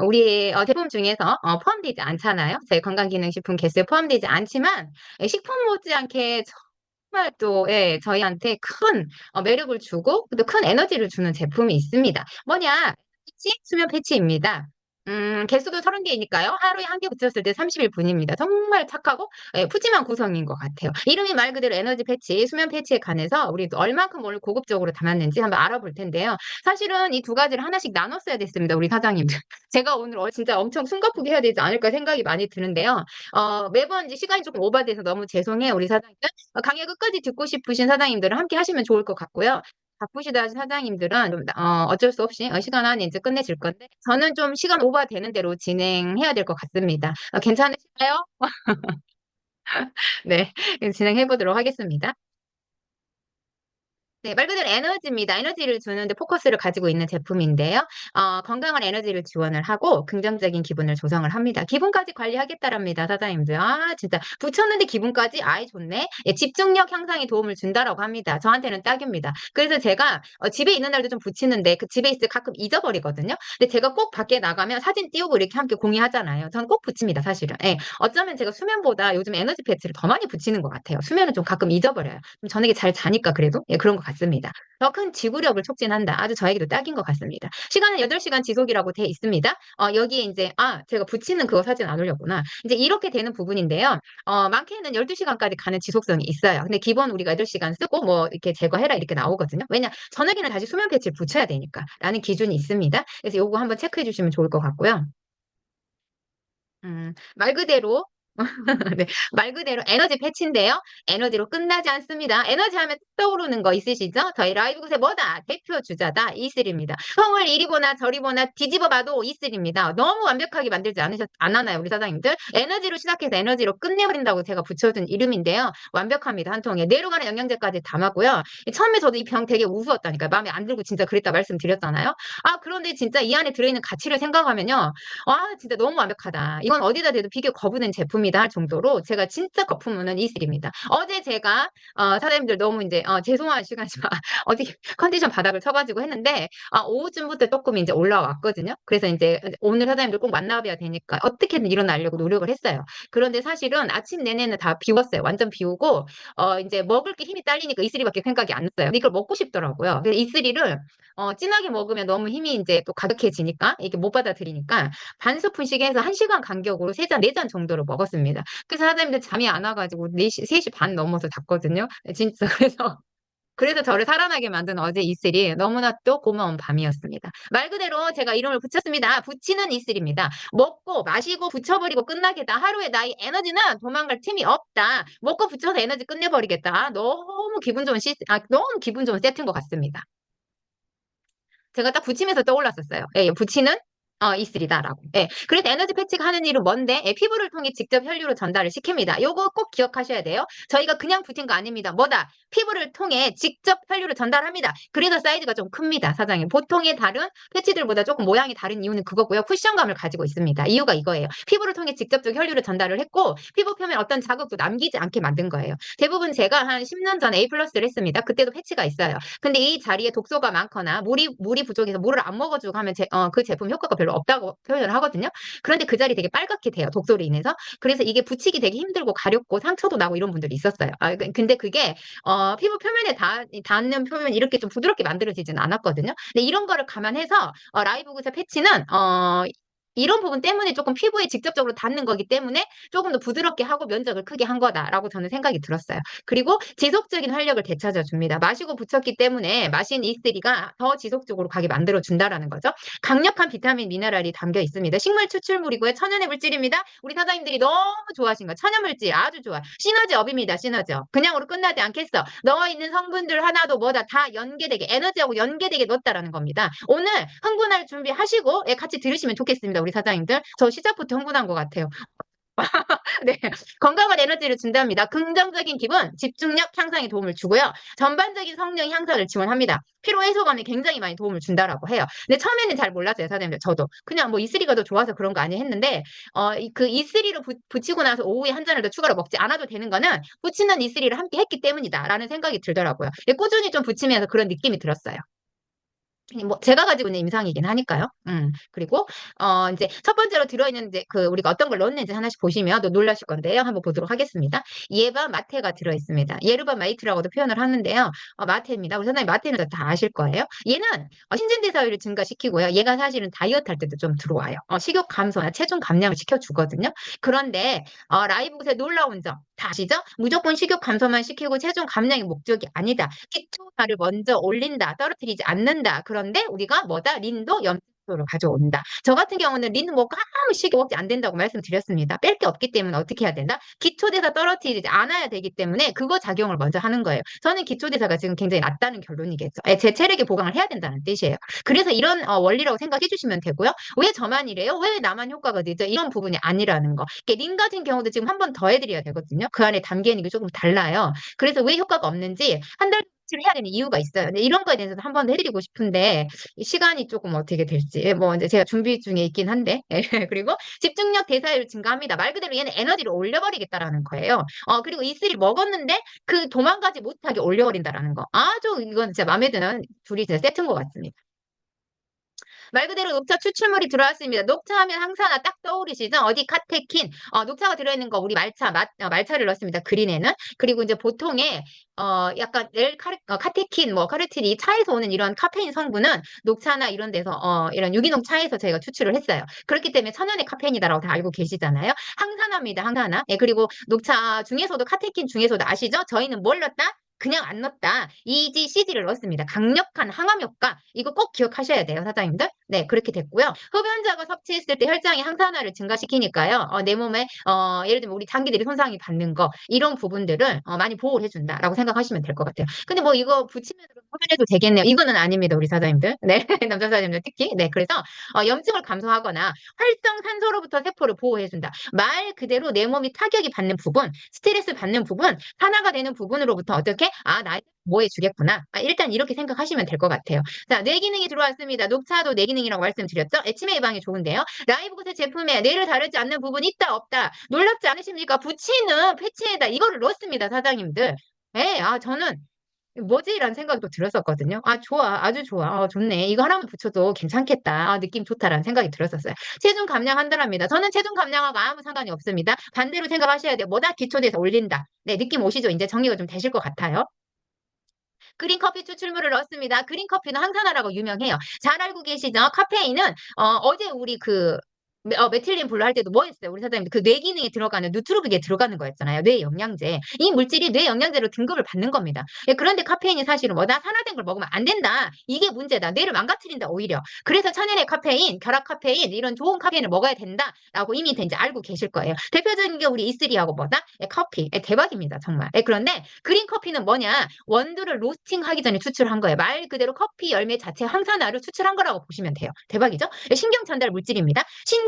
우리 제품 중에서 포함되지 않잖아요. 저희 건강기능식품 개수에 포함되지 않지만 식품 못지않게 정말 또 예 저희한테 큰 매력을 주고 또 큰 에너지를 주는 제품이 있습니다. 뭐냐? 패치? 수면 패치입니다. 개수도 30개이니까요. 하루에 1개 붙였을 때 30일 분입니다. 정말 착하고 예 푸짐한 구성인 것 같아요. 이름이 말 그대로 에너지 패치, 수면 패치에 관해서 우리 얼만큼 오늘 고급적으로 담았는지 한번 알아볼 텐데요. 사실은 이 두 가지를 하나씩 나눠 써야 됐습니다, 우리 사장님들. 제가 오늘 진짜 엄청 숨가쁘게 해야 되지 않을까 생각이 많이 드는데요. 매번 이제 시간이 조금 오버돼서 너무 죄송해요, 우리 사장님들. 강의 끝까지 듣고 싶으신 사장님들은 함께 하시면 좋을 것 같고요. 바쁘시다 하신 사장님들은 좀 어쩔 수 없이 시간 안에 인제 끝내실 건데 저는 좀 시간 오버되는 대로 진행해야 될 것 같습니다. 괜찮으실까요? 네. 진행해 보도록 하겠습니다. 네. 말 그대로 에너지입니다. 에너지를 주는 데 포커스를 가지고 있는 제품인데요. 건강한 에너지를 지원을 하고 긍정적인 기분을 조성을 합니다. "기분까지 관리하겠다."랍니다, 사장님들. 아 진짜 붙였는데 기분까지? 아이 좋네. 예 집중력 향상에 도움을 준다라고 합니다. 저한테는 딱입니다. 그래서 제가 집에 있는 날도 좀 붙이는데 그 집에 있을 때 가끔 잊어버리거든요. 근데 제가 꼭 밖에 나가면 사진 띄우고 이렇게 함께 공유하잖아요. 저는 꼭 붙입니다, 사실은. 예. 어쩌면 제가 수면보다 요즘 에너지 패치를 더 많이 붙이는 것 같아요. 수면은 좀 가끔 잊어버려요. 좀 저녁에 잘 자니까 그래도 예 그런 것 같습니다. 더 큰 지구력을 촉진한다. 아주 저에게도 딱인 것 같습니다. 시간은 8시간 지속이라고 돼 있습니다. 여기에 인제 제가 붙이는 그거 사진 안 올렸구나. 인제 이렇게 되는 부분인데요. 많게는 12시간까지 가는 지속성이 있어요. 근데 기본 우리가 8시간 쓰고 뭐 이렇게 "제거해라." 이렇게 나오거든요. 왜냐? 저녁에는 다시 수면 패치를 붙여야 되니까.라는 기준이 있습니다. 그래서 요거 한번 체크해 주시면 좋을 것 같고요. 말 그대로 네. 말 그대로 에너지 패치인데요. 에너지로 끝나지 않습니다. 에너지 하면 떠오르는 거 있으시죠? 저희 라이브 곳의 뭐다? 대표 주자다. 이슬입니다. 성을 이리 보나 저리 보나 뒤집어 봐도 이슬입니다. 너무 완벽하게 만들지 않았나요, 우리 사장님들? 에너지로 시작해서 에너지로 끝내버린다고 제가 붙여준 이름인데요. 완벽합니다, 한 통에. 뇌로 가는 영양제까지 담았고요. 처음에 저도 이 병 되게 우스웠다니까요. 마음에 안 들고 진짜 그랬다 말씀드렸잖아요. 그런데 진짜 이 안에 들어있는 가치를 생각하면요. 진짜 너무 완벽하다. 이건 어디다 대도 비교 거부된 제품이다 할 정도로 제가 진짜 거품무는 이슬입니다. 어제 제가 사장님들 너무 인제 죄송한 시간이지만 어디 컨디션 바닥을 쳐 가지고 했는데 오후쯤부터 쪼끔 인제 올라왔거든요. 그래서 인제 오늘 사장님들 꼭 만나 뵈야 되니까 어떻게든 일어나려고 노력을 했어요. 그런데 사실은 아침 내내는 다 비웠어요. 완전 비우고 인제 먹을 게 힘이 딸리니까 이슬이밖에 생각이 안 났어요. 근데 이걸 먹고 싶더라고요. 그래서 이슬이를 진하게 먹으면 너무 힘이 인제 또 가득해지니까 이게 못 받아들이니까 반 스푼씩 해서 1 시간 간격으로 3 잔, 4잔 정도로 먹었습니다. 그래서 사장님들 잠이 안 와 가지고 4시 3시 반 넘어서 잤거든요. 예 진짜 그래서 저를 살아나게 만든 어제 이슬이 너무나 또 고마운 밤이었습니다. 말 그대로 제가 이름을 붙였습니다. 붙이는 이슬입니다. 먹고 마시고 붙여 버리고 끝나겠다. 하루에 나의 에너지는 도망갈 틈이 없다. 먹고 붙여서 에너지 끝내 버리겠다. 너무 기분 좋은 세트인 것 같습니다. 제가 딱 붙이면서 떠올랐었어요. 예 붙이는 이슬이다라고. 예. 그래서 에너지 패치가 하는 일은 뭔데 피부를 통해 직접 혈류로 전달을 시킵니다. 요거 꼭 기억하셔야 돼요. 저희가 그냥 붙인 거 아닙니다. 뭐다? 피부를 통해 직접 혈류를 전달합니다. 그래서 사이즈가 좀 큽니다, 사장님. 보통의 다른 패치들보다 쪼끔 모양이 다른 이유는 그거고요. 쿠션감을 가지고 있습니다. 이유가 이거예요. 피부를 통해 직접적 혈류를 전달을 했고 피부 표면에 어떤 자극도 남기지 않게 만든 거예요. 대부분 제가 한 10년 전에 A 플러스를 했습니다. 그때도 패치가 있어요. 근데 이 자리에 독소가 많거나 물이 부족해서 물을 안 먹어 주고 하면 그 제품 효과가 별로 없다고 표현을 하거든요. 그런데 그 자리 되게 빨갛게 돼요, 독소로 인해서. 그래서 이게 붙이기 되게 힘들고 가렵고 상처도 나고 이런 분들이 있었어요. 근데 그게 피부 표면에 닿는 표면이 이렇게 좀 부드럽게 만들어지진 않았거든요. 근데 이런 거를 감안해서 라이브구스 패치는 이런 부분 때문에 쪼끔 피부에 직접적으로 닿는 거기 때문에 '쪼금 더 부드럽게 하고 면적을 크게 한 거다.'라고 저는 생각이 들었어요. 그리고 지속적인 활력을 되찾아 줍니다. 마시고 붙였기 때문에 마신 E3가 더 지속적으로 가게 만들어 준다라는 거죠. 강력한 비타민, 미네랄이 담겨 있습니다. 식물 추출물이고요. 천연의 물질입니다. 우리 사장님들이 너무 좋아하시는 거 천연 물질 아주 좋아. 시너지업입니다, 시너지업. 그냥으로 끝나지 않겠어. 넣어 있는 성분들 하나도 뭐다 다 연계되게 에너지하고 연계되게 넣었다라는 겁니다. 오늘 흥분할 준비하시고 예 같이 들으시면 좋겠습니다, 우리 사장님들. 저 시작부터 흥분한 것 같아요. 네. 건강한 에너지를 준답니다. 긍정적인 기분, 집중력 향상에 도움을 주고요. 전반적인 성능 향상을 지원합니다. 피로 해소감에 굉장히 많이 도움을 준다라고 해요. 근데 처음에는 잘 몰랐어요, 사장님들 저도. 그냥 뭐 이슬이가 더 좋아서 그런 거 아니에요 했는데 그 이슬이를 붙이고 나서 오후에 한 잔을 더 추가로 먹지 않아도 되는 거는 붙이는 이슬이를 함께 했기 때문이다라는 생각이 들더라고요. 예 꾸준히 좀 붙이면서 그런 느낌이 들었어요. 뭐 제가 가지고 있는 임상이긴 하니까요. 그리고 인제 첫 번째로 들어있는 이제 그 우리가 어떤 걸 넣었는지 하나씩 보시면 또 놀라실 건데요. 한번 보도록 하겠습니다. 예바 마테가 들어있습니다. 예르바 마이트라고도 표현을 하는데요. 마테입니다. 우리 선생님 마테는 다 아실 거예요. 얘는 신진대사율을 증가시키고요. 얘가 사실은 다이어트 할 때도 좀 들어와요. 식욕 감소나 체중 감량을 시켜주거든요. 그런데 라이보그의 놀라운 점 다 아시죠? 무조건 식욕 감소만 시키고 체중 감량이 목적이 아니다. 키토사를 먼저 올린다. 떨어뜨리지 않는다. 그런데 우리가 뭐다? 린도 염증소를 가져온다. 저 같은 경우는 린 먹고 아무 식욕 억제 안 된다고 말씀드렸습니다. 뺄 게 없기 때문에 어떻게 해야 된다? 기초대사 떨어뜨리지 않아야 되기 때문에 그거 작용을 먼저 하는 거예요. 저는 기초대사가 지금 굉장히 낮다는 결론이겠죠. 제 체력의 보강을 해야 된다는 뜻이에요. 그래서 이런 원리라고 생각해 주시면 되고요. 왜 저만 이래요? 왜 나만 효과가 늦어? 이런 부분이 아니라는 거. 린 같은 경우도 지금 한 번 더 해드려야 되거든요. 그 안에 담겨 있는 게 조금 달라요. 그래서 왜 효과가 없는지 한 달 해야 되는 이유가 있어요. 근데 이런 거에 대해서도 한번 해드리고 싶은데 시간이 조금 어떻게 될지 뭐 이제 제가 준비 중에 있긴 한데 그리고 집중력 대사율 증가합니다. 말 그대로 얘는 에너지를 올려버리겠다라는 거예요. 그리고 이슬이 먹었는데 그 도망가지 못하게 올려버린다라는 거. 아주 이건 진짜 마음에 드는 둘이 진짜 세트인 것 같습니다. 말 그대로 녹차 추출물이 들어왔습니다. 녹차하면 항산화 딱 떠오르시죠? 어디 카테킨, 녹차가 들어있는 거 우리 말차를 넣었습니다. 그린에는. 그리고 이제 보통의 약간 카테킨, 뭐 카르틴이 차에서 오는 이런 카페인 성분은 녹차나 이런 데서 이런 유기농 차에서 저희가 추출을 했어요. 그렇기 때문에 천연의 카페인이다라고 다 알고 계시잖아요. 항산화입니다. 항산화. 예, 그리고 녹차 중에서도 카테킨 중에서도 아시죠? 저희는 뭘 넣었다? 그냥 안 넣었다. EGCG를 넣었습니다. 강력한 항암 효과. 이거 꼭 기억하셔야 돼요, 사장님들. 네, 그렇게 됐고요. 흡연자가 섭취했을 때 혈장의 항산화를 증가시키니까요. 내 몸에 예를 들면 우리 장기들이 손상이 받는 거 이런 부분들을 많이 보호를 해준다라고 생각하시면 될 것 같아요. 근데 뭐 이거 붙이면 흡연해도 되겠네요. 이거는 아닙니다, 우리 사장님들. 네, 남자 사장님들 특히. 네, 그래서 염증을 감소하거나 활성 산소로부터 세포를 보호해준다. 말 그대로 내 몸이 타격이 받는 부분, 스트레스 받는 부분, 산화가 되는 부분으로부터 어떻게 나의 뭐 해주겠구나. 일단 이렇게 생각하시면 될 것 같아요. 자, 뇌기능이 들어왔습니다. 녹차도 뇌기능이라고 말씀드렸죠? 치매 예방에 좋은데요. 라이브구스 제품에 뇌를 다루지 않는 부분 있다 없다. 놀랍지 않으십니까? 부치는 패치에다 이거를 넣습니다, 사장님들. 예, 저는 뭐지? 라는 생각도 들었었거든요. 좋아. 아주 좋아. 좋네. 이거 하나만 붙여도 괜찮겠다. 느낌 좋다라는 생각이 들었었어요. 체중 감량한다랍니다. 저는 체중 감량하고 아무 상관이 없습니다. 반대로 생각하셔야 돼요. 뭐다? 기초대에서 올린다. 네, 느낌 오시죠? 이제 정리가 좀 되실 것 같아요. 그린커피 추출물을 넣습니다. 그린커피는 항산화라고 유명해요. 잘 알고 계시죠? 카페인은 어제 우리 메틸린 블루 할 때도 뭐 했어요? 우리 사장님 그 뇌 기능에 들어가는 누트로빅에 들어가는 거였잖아요. 뇌 영양제. 이 물질이 뇌 영양제로 등급을 받는 겁니다. 그런데 카페인이 사실은 뭐다? 산화된 걸 먹으면 안 된다. 이게 문제다. 뇌를 망가뜨린다 오히려. 그래서 천연의 카페인, 결합 카페인 이런 좋은 카페인을 먹어야 된다라고 이미 이제 알고 계실 거예요. 대표적인 게 우리 이슬이하고 뭐다? 커피. 대박입니다 정말. 그런데 그린 커피는 뭐냐? 원두를 로스팅하기 전에 추출한 거예요. 말 그대로 커피 열매 자체 항산화를 추출한 거라고 보시면 돼요. 대박이죠? 신경 전달 물질입니다.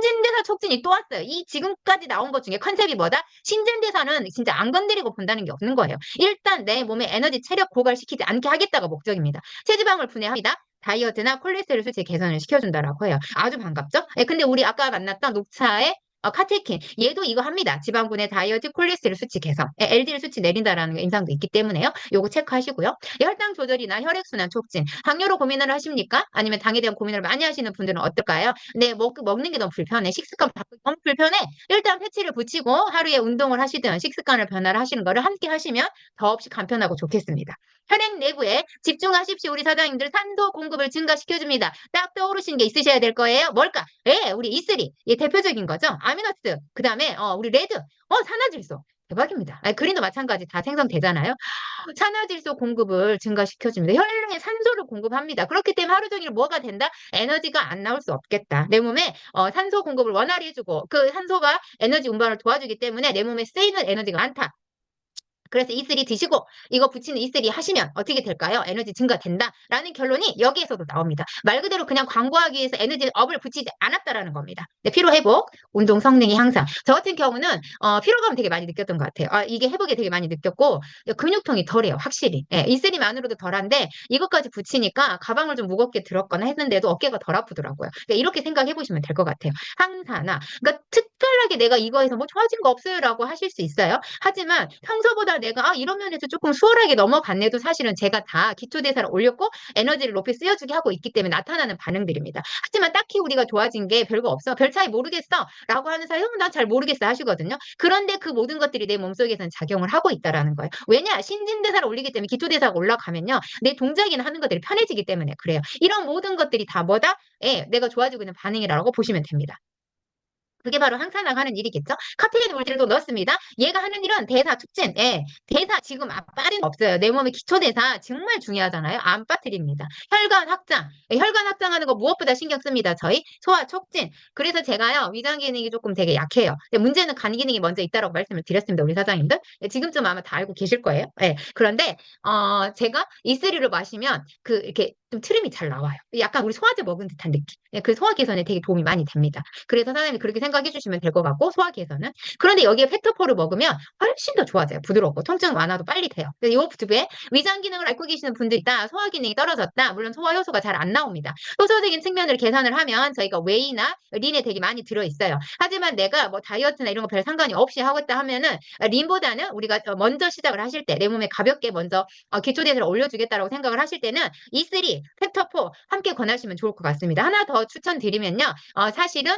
신진대사 촉진이 또 왔어요. 이 지금까지 나온 것 중에 컨셉이 뭐다? 신진대사는 진짜 안 건드리고 본다는 게 없는 거예요. 일단 내 몸에 에너지 체력 고갈시키지 않게 하겠다가 목적입니다. 체지방을 분해합니다. 다이어트나 콜레스테롤 수치 개선을 시켜준다라고 해요. 아주 반갑죠? 근데 우리 아까 만났던 녹차의 카테킨 얘도 이거 합니다. 지방분해 다이어트 콜레스테롤 수치 개선 LDL 수치 내린다라는 임상도 있기 때문에요. 요거 체크하시고요. 혈당 조절이나 혈액순환 촉진 당뇨로 고민을 하십니까? 아니면 당에 대한 고민을 많이 하시는 분들은 어떨까요? 네, 먹는 게 너무 불편해. 식습관 바꾸기 너무 불편해. 일단 패치를 붙이고 하루에 운동을 하시든 식습관을 변화를 하시는 거를 함께 하시면 더없이 간편하고 좋겠습니다. 혈액 내부에 집중하십시오. 우리 사장님들 산소 공급을 증가시켜줍니다. 딱 떠오르시는 게 있으셔야 될 거예요. 뭘까? 우리 E3 대표적인 거죠. 아미노스 그 다음에 우리 레드 산화질소 대박입니다. 그린도 마찬가지 다 생성되잖아요. 산화질소 공급을 증가시켜줍니다. 혈액에 산소를 공급합니다. 그렇기 때문에 하루 종일 뭐가 된다? 에너지가 안 나올 수 없겠다. 내 몸에 산소 공급을 원활히 해주고 그 산소가 에너지 운반을 도와주기 때문에 내 몸에 쓰이는 에너지가 많다. 그래서 E3 드시고 이거 붙이는 E3 하시면 어떻게 될까요? 에너지 증가된다라는 결론이 여기에서도 나옵니다. 말 그대로 그냥 광고하기 위해서 에너지 업을 붙이지 않았다라는 겁니다. 네, 피로 회복, 운동 성능이 향상. 저 같은 경우는 피로감 되게 많이 느꼈던 것 같아요. 이게 회복에 되게 많이 느꼈고 근육통이 덜해요. 확실히. E3만으로도 덜한데 이것까지 붙이니까 가방을 좀 무겁게 들었거나 했는데도 어깨가 덜 아프더라고요. 그러니까 이렇게 생각해 보시면 될 것 같아요. 항산화. 그러니까 특별하게 확실하게 내가 이거에서 뭐 좋아진 거 없어요라고 하실 수 있어요. 하지만 평소보다 내가 이런 면에서 조금 수월하게 넘어갔네도 사실은 제가 다 기초대사를 올렸고 에너지를 높이 쓰여주게 하고 있기 때문에 나타나는 반응들입니다. 하지만 딱히 우리가 좋아진 게 별거 없어. 별 차이 모르겠어라고 하는 사람이 난 잘 모르겠어 하시거든요. 그런데 그 모든 것들이 내 몸속에서는 작용을 하고 있다라는 거예요. 왜냐? 신진대사를 올리기 때문에 기초대사가 올라가면요. 내 동작이나 하는 것들이 편해지기 때문에 그래요. 이런 모든 것들이 다 뭐다? 예, 내가 좋아지고 있는 반응이라고 보시면 됩니다. 그게 바로 항산화가 하는 일이겠죠. 카페인 물질도 넣었습니다. 얘가 하는 일은 대사 촉진. 예. 대사 지금 빠른 거 없어요. 내 몸의 기초 대사 정말 중요하잖아요. 안 빠뜨립니다. 혈관 확장. 예, 혈관 확장하는 거 무엇보다 신경 씁니다. 저희 소화 촉진. 그래서 제가요. 위장 기능이 조금 되게 약해요. 근데 문제는 간 기능이 먼저 있다라고 말씀을 드렸습니다. 우리 사장님들. 예, 지금쯤 아마 다 알고 계실 거예요. 예. 그런데 제가 이슬이를 마시면 이렇게 좀 트림이 잘 나와요. 약간 우리 소화제 먹은 듯한 느낌. 예, 그 소화 개선에 되게 도움이 많이 됩니다. 그래서 사장님이 그렇게 생각해 주시면 될 것 같고 소화 개선은. 그런데 여기에 페토포를 먹으면 훨씬 더 좋아져요. 부드럽고 통증 완화도 빨리 돼요. 이 유튜브에 위장 기능을 앓고 계시는 분들 있다. 소화 기능이 떨어졌다. 물론 소화 효소가 잘 안 나옵니다. 효소적인 측면을 계산을 하면 저희가 웨이나 린에 되게 많이 들어 있어요. 하지만 내가 뭐 다이어트나 이런 거 별 상관이 없이 하고 있다 하면은 린보다는 우리가 먼저 시작을 하실 때 내 몸에 가볍게 먼저 기초 대사를 올려주겠다라고 생각을 하실 때는 E3, 팩터4 함께 권하시면 좋을 것 같습니다. 하나 더 추천드리면요. 사실은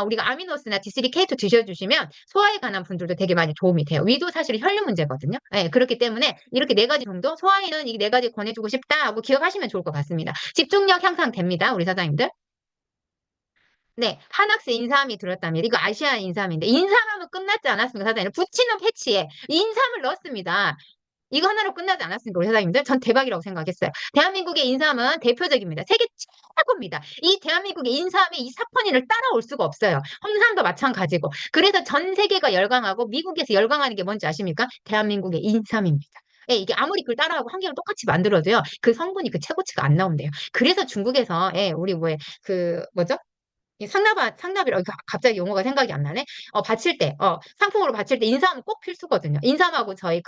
우리가 아미노스나 D3K2 드셔주시면 소화에 관한 분들도 되게 많이 도움이 돼요. 위도 사실 혈류 문제거든요. 예, 그렇기 때문에 이렇게 네 가지 정도 소화에는 이 네 가지 권해주고 싶다 하고 기억하시면 좋을 것 같습니다. 집중력 향상됩니다. 우리 사장님들. 네, 하낙스 인삼이 들었답니다. 이거 아시아 인삼인데 인삼하면 끝났지 않았습니까, 사장님? 부치는 패치에 인삼을 넣었습니다. 이거 하나로 끝나지 않았습니까, 우리 사장님들? 전 대박이라고 생각했어요. 대한민국의 인삼은 대표적입니다. 세계 최고입니다. 이 대한민국의 인삼의 이 사포닌을 따라올 수가 없어요. 홍삼도 마찬가지고. 그래서 전 세계가 열광하고 미국에서 열광하는 게 뭔지 아십니까? 대한민국의 인삼입니다. 예, 이게 아무리 그걸 따라하고 환경을 똑같이 만들어도요, 그 성분이 그 최고치가 안 나온대요. 그래서 중국에서, 예, 우리 뭐죠? 상납이라 갑자기 용어가 생각이 안 나네. 바칠 때, 상품으로 바칠 때 인삼은 꼭 필수거든요. 인삼하고 저희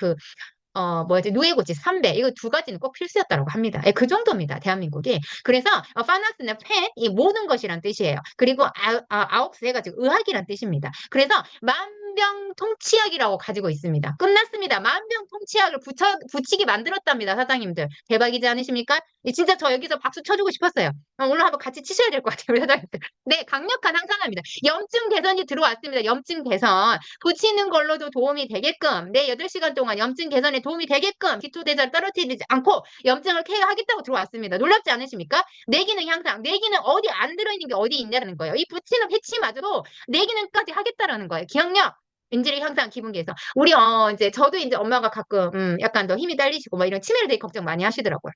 뭐지, 누에고치, 삼배, 이거 두 가지는 꼭 필수였다고 합니다. 예, 그 정도입니다, 대한민국이. 그래서, 파낙스는 팬, 이 모든 것이란 뜻이에요. 그리고 아욱스 해가지고 의학이란 뜻입니다. 그래서 만병통치약이라고 가지고 있습니다. 끝났습니다. 만병통치약을 붙이게 만들었답니다, 사장님들. 대박이지 않으십니까? 진짜 저 여기서 박수 쳐주고 싶었어요. 오늘 한번 같이 치셔야 될 것 같아요, 우리 사장님들. 네, 강력한 항산화입니다. 염증 개선이 들어왔습니다. 염증 개선. 붙이는 걸로도 도움이 되게끔, 내 8시간 동안 염증 개선에 도움이 되게끔 기초대사를 떨어뜨리지 않고 염증을 케어하겠다고 들어왔습니다. 놀랍지 않으십니까? 뇌기능 향상, 뇌기능 어디 안 들어있는 게 어디 있냐는 거예요. 이 붙이는 패치마저도 뇌기능까지 하겠다라는 거예요. 기억력. 인지력 향상, 기분 개선. 우리 이제 저도 이제 엄마가 가끔 약간 더 힘이 딸리시고 뭐 이런 치매를 되게 걱정 많이 하시더라고요.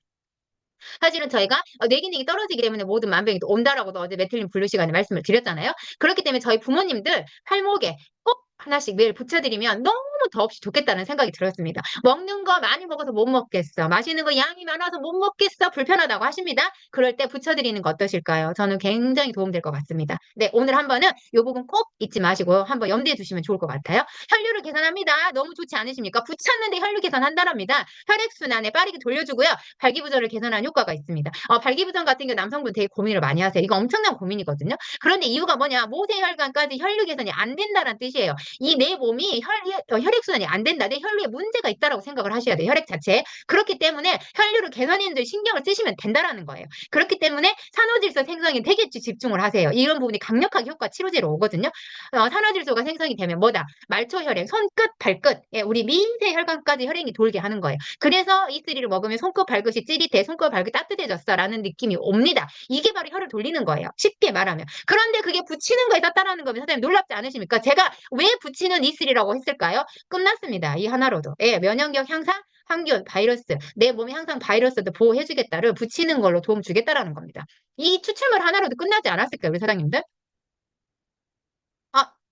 사실은 저희가 뇌기능이 떨어지기 때문에 모든 만병이 온다라고도 어제 매틀린 블루 시간에 말씀을 드렸잖아요. 그렇기 때문에 저희 부모님들 팔목에 꼭 하나씩 매일 붙여드리면 너무 더없이 좋겠다는 생각이 들었습니다. 먹는 거 많이 먹어서 못 먹겠어. 마시는 거 양이 많아서 못 먹겠어. 불편하다고 하십니다. 그럴 때 붙여드리는 거 어떠실까요? 저는 굉장히 도움될 것 같습니다. 네, 오늘 한번은 이 부분 꼭 잊지 마시고 한번 염두에 두시면 좋을 것 같아요. 혈류를 개선합니다. 너무 좋지 않으십니까? 붙였는데 혈류 개선한다랍니다. 혈액순환에 빠르게 돌려주고요. 발기부전을 개선하는 효과가 있습니다. 발기부전 같은 경우 남성분 되게 고민을 많이 하세요. 이거 엄청난 고민이거든요. 그런데 이유가 뭐냐? 모세혈관까지 혈류 개선이 안 된다는 뜻이에요. 이 내 몸이 혈액순환이 안 된다. 내 혈류에 문제가 있다라고 생각을 하셔야 돼요. 혈액 자체에. 그렇기 때문에 혈류를 개선하는 데 신경을 쓰시면 된다라는 거예요. 그렇기 때문에 산화질소 생성에 되게 집중을 하세요. 이런 부분이 강력하게 효과 치료제로 오거든요. 산화질소가 생성이 되면 뭐다? 말초혈액, 손끝, 발끝, 예, 우리 미세 혈관까지 혈액이 돌게 하는 거예요. 그래서 E3를 먹으면 손끝, 발끝이 찌릿해, 손끝, 발끝 따뜻해졌어라는 느낌이 옵니다. 이게 바로 혈을 돌리는 거예요. 쉽게 말하면. 그런데 그게 붙이는 거에 떴다라는 거면 사장님 놀랍지 않으십니까? 제가 왜 붙이는 E3라고 했을까요? 끝났습니다. 이 하나로도. 예, 면역력 향상, 항균, 바이러스, 내 몸이 항상 바이러스도 보호해주겠다를 붙이는 걸로 도움 주겠다라는 겁니다. 이 추출물 하나로도 끝나지 않았을까요, 우리 사장님들?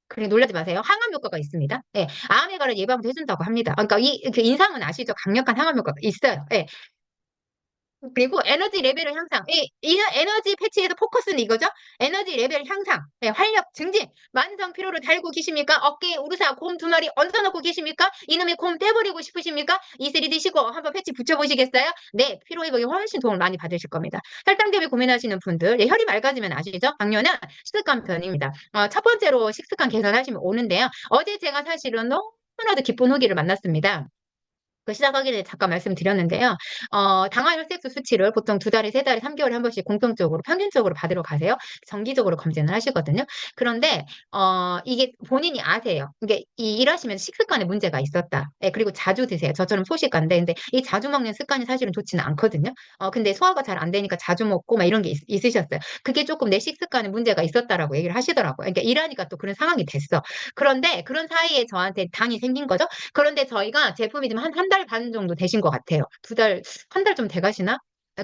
그래, 놀라지 마세요. 항암 효과가 있습니다. 예, 암에가를 예방도 해준다고 합니다. 그러니까 그 인삼은 아시죠? 강력한 항암 효과가 있어요. 예, 그리고 에너지 레벨을 향상. 이 에너지 패치에서 포커스는 이거죠. 에너지 레벨 향상, 네, 활력 증진, 만성 피로를 달고 계십니까? 어깨에 우르사 곰 두 마리 얹어놓고 계십니까? 이놈의 곰 떼버리고 싶으십니까? 이슬이 드시고 한번 패치 붙여보시겠어요? 네, 피로 회복에 훨씬 도움을 많이 받으실 겁니다. 혈당 때문에 고민하시는 분들, 예, 혈이 맑아지면 아시죠? 당뇨는 식습관 편입니다. 첫 번째로 식습관 개선하시면 오는데요. 어제 제가 사실은 너무나도 기쁜 후기를 만났습니다. 그 시작하기 전에 잠깐 말씀드렸는데요. 당화혈색소 수치를 보통 두 달에 세 달에 3개월에 한 번씩 공통적으로 평균적으로 받으러 가세요. 정기적으로 검진을 하시거든요. 그런데 이게 본인이 아세요. 이게 일하시면서 식습관에 문제가 있었다. 예, 그리고 자주 드세요. 저처럼 소식관데 근데 이 자주 먹는 습관이 사실은 좋지는 않거든요. 근데 소화가 잘 안 되니까 자주 먹고 막 이런 게 있으셨어요. 그게 조금 내 식습관에 문제가 있었다라고 얘기를 하시더라고요. 그러니까 일하니까 또 그런 상황이 됐어. 그런데 그런 사이에 저한테 당이 생긴 거죠. 그런데 저희가 제품이 지금 한 달 반 정도 되신 것 같아요. 두 달, 한 달 좀 돼 가시나?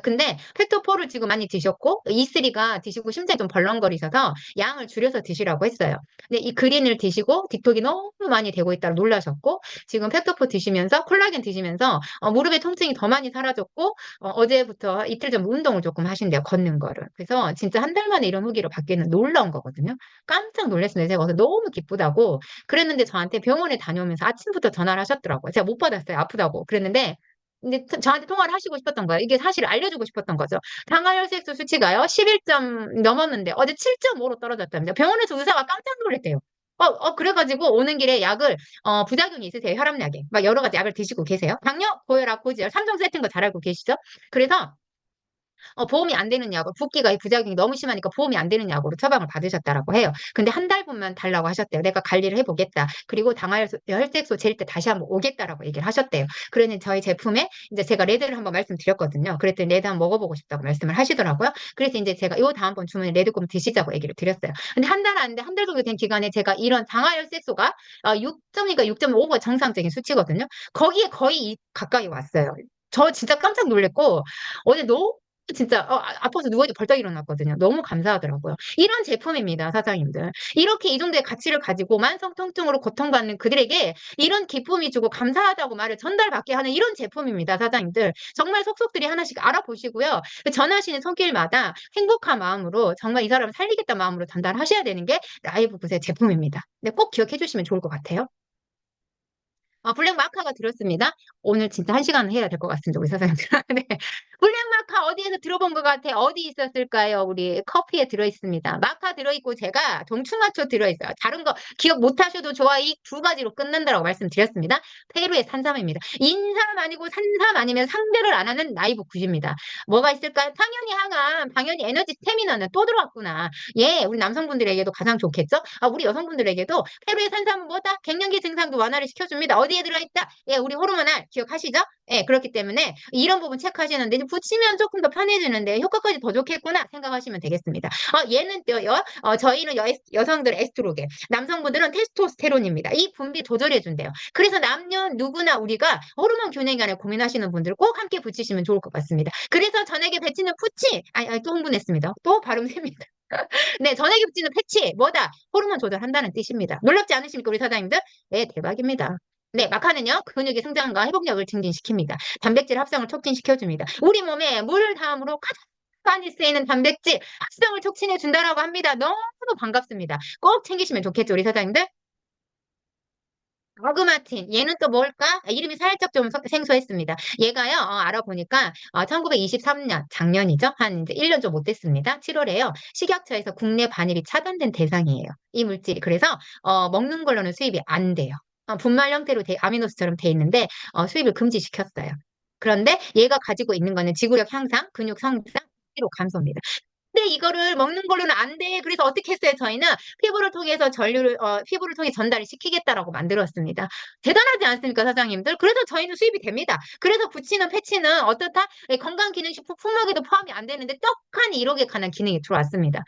근데 팩토4를 지금 많이 드셨고, E3가 드시고 심장이 좀 벌렁거리셔서 양을 줄여서 드시라고 했어요. 근데 이 그린을 드시고 뒷톡이 너무 많이 되고 있다고 놀라셨고, 지금 팩토4 드시면서 콜라겐 드시면서 무릎의 통증이 더 많이 사라졌고, 어제부터 이틀 전 운동을 조금 하신대요. 걷는 거를. 그래서 진짜 한 달 만에 이런 후기를 받기는 놀라운 거거든요. 깜짝 놀랐습니다. 제가 어제 너무 기쁘다고 그랬는데 저한테 병원에 다녀오면서 아침부터 전화를 하셨더라고요. 제가 못 받았어요. 아프다고. 그랬는데 근데 저한테 통화를 하시고 싶었던 거예요. 이게 사실을 알려주고 싶었던 거죠. 당화혈색소 수치가요. 11점 넘었는데 어제 7.5로 떨어졌답니다. 병원에서 의사가 깜짝 놀랐대요. 그래가지고 오는 길에 약을, 부작용이 있으세요. 혈압약에. 막 여러 가지 약을 드시고 계세요. 당뇨, 고혈압, 고지혈, 3종 세트인 거 잘 알고 계시죠? 그래서 보험이 안 되는 약으로 붓기가 이 부작용이 너무 심하니까 보험이 안 되는 약으로 처방을 받으셨다라고 해요. 근데 한 달분만 달라고 하셨대요. 내가 관리를 해보겠다. 그리고 당화혈색소 잴 때 다시 한번 오겠다라고 얘기를 하셨대요. 그러니 저희 제품에 이제 제가 레드를 한번 말씀드렸거든요. 그랬더니 레드 한번 먹어보고 싶다고 말씀을 하시더라고요. 그래서 이제 제가 요 다음번 주문에 레드 좀 드시자고 얘기를 드렸어요. 근데 한 달 안 돼, 한 달 정도 된 기간에 제가 이런 당화혈색소가 6점이니까 6.5가 정상적인 수치거든요. 거기에 거의 가까이 왔어요. 저 진짜 깜짝 놀랐고 어제 너무 진짜 아파서 누워있다 벌떡 일어났거든요. 너무 감사하더라고요. 이런 제품입니다, 사장님들. 이렇게 이 정도의 가치를 가지고 만성 통증으로 고통받는 그들에게 이런 기쁨이 주고 감사하다고 말을 전달받게 하는 이런 제품입니다, 사장님들. 정말 속속들이 하나씩 알아보시고요. 전하시는 손길마다 행복한 마음으로 정말 이 사람을 살리겠다 마음으로 전달하셔야 되는 게 라이브 구세 제품입니다. 네, 꼭 기억해 주시면 좋을 것 같아요. 블랙 마카가 들었습니다. 오늘 진짜 한 시간 해야 될 것 같습니다. 우리 사장님들. 네. 블랙 마카 어디에서 들어본 것 같아? 어디 있었을까요? 우리 커피에 들어있습니다. 마카 들어있고 제가 동충하초 들어있어요. 다른 거 기억 못하셔도 좋아. 이 두 가지로 끝난다라고 말씀드렸습니다. 페루의 산삼입니다. 인삼 아니고 산삼 아니면 상대를 안 하는 나이브 굿입니다. 뭐가 있을까요? 당연히 항암, 당연히 에너지 스태미너는 또 들어왔구나. 예, 우리 남성분들에게도 가장 좋겠죠? 우리 여성분들에게도 페루의 산삼은 뭐다? 갱년기 증상도 완화를 시켜줍니다. 어디에 들어있다? 예, 우리 호르몬알 기억하시죠? 예, 그렇기 때문에 이런 부분 체크하시는데 붙이면 조금 더 편해지는데 효과까지 더 좋겠구나 생각하시면 되겠습니다. 얘는 저희는 여성들 에스트로겐, 남성분들은 테스토스테론입니다. 이 분비 조절해준대요. 그래서 남녀 누구나 우리가 호르몬 균형에 관해 고민하시는 분들 꼭 함께 붙이시면 좋을 것 같습니다. 그래서 전에게 배치는 푸치, 또 흥분했습니다. 또 발음 셉니다. 네, 전에게 붙이는 패치, 뭐다? 호르몬 조절한다는 뜻입니다. 놀랍지 않으십니까, 우리 사장님들? 네, 대박입니다. 네, 마카는요, 근육의 성장과 회복력을 증진시킵니다. 단백질 합성을 촉진시켜줍니다. 우리 몸에 물 다음으로 가장 많이 쓰이는 단백질 합성을 촉진해 준다라고 합니다. 너무 반갑습니다. 꼭 챙기시면 좋겠죠, 우리 사장님들? 어그마틴. 얘는 또 뭘까? 이름이 살짝 좀 생소했습니다. 얘가요, 알아보니까 1923년, 작년이죠? 한 이제 1년 좀 못 됐습니다. 7월에요. 식약처에서 국내 반입이 차단된 대상이에요. 이 물질이. 그래서 먹는 걸로는 수입이 안 돼요. 분말 형태로 아미노스처럼 돼 있는데 수입을 금지시켰어요. 그런데 얘가 가지고 있는 거는 지구력 향상, 근육 성장, 피로 감소입니다. 근데 이거를 먹는 걸로는 안 돼. 그래서 어떻게 했어요? 저희는 피부를 통해서 피부를 통해 전달을 시키겠다라고 만들었습니다. 대단하지 않습니까, 사장님들? 그래서 저희는 수입이 됩니다. 그래서 붙이는 패치는 어떻다? 건강기능식품 품목에도 포함이 안 되는데 떡하니 1억에 관한 기능이 들어왔습니다.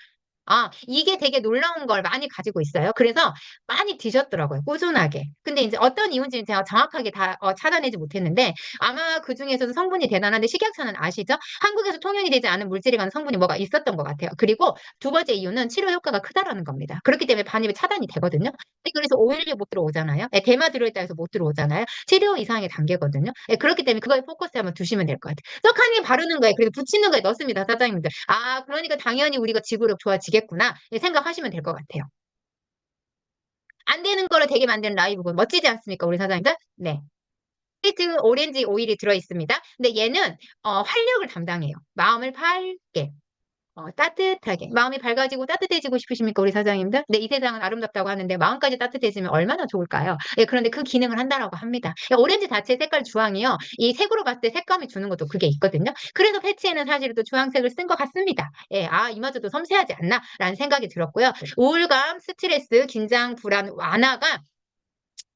이게 되게 놀라운 걸 많이 가지고 있어요. 그래서 많이 드셨더라고요. 꾸준하게. 근데 이제 어떤 이유인지는 제가 정확하게 다 찾아내지 못했는데 아마 그 중에서도 성분이 대단한데 식약처는 아시죠? 한국에서 통용이 되지 않은 물질이 가는 성분이 뭐가 있었던 것 같아요. 그리고 두 번째 이유는 치료 효과가 크다라는 겁니다. 그렇기 때문에 반입이 차단이 되거든요. 그래서 오일이 못 들어오잖아요. 예, 대마 들어있다 해서 못 들어오잖아요. 치료 이상의 단계거든요. 예, 그렇기 때문에 그거에 포커스 한번 두시면 될 것 같아요. 떡하니 바르는 거에 그리고 붙이는 거에 넣습니다, 사장님들. 아, 그러니까 당연히 우리가 지구력 좋아지겠구나. 예, 생각하시면 될 것 같아요. 안 되는 거를 되게 만드는 라이브고 멋지지 않습니까, 우리 사장님들? 네. 화이트 오렌지 오일이 들어있습니다. 근데 얘는 활력을 담당해요. 마음을 밝게. 따뜻하게. 마음이 밝아지고 따뜻해지고 싶으십니까, 우리 사장님들? 네, 이 세상은 아름답다고 하는데 마음까지 따뜻해지면 얼마나 좋을까요? 예, 그런데 그 기능을 한다라고 합니다. 예, 오렌지 자체 색깔 주황이요. 이 색으로 봤을 때 색감이 주는 것도 그게 있거든요. 그래서 패치에는 사실 또 주황색을 쓴 것 같습니다. 예, 아, 이마저도 섬세하지 않나라는 생각이 들었고요. 우울감, 스트레스, 긴장, 불안 완화가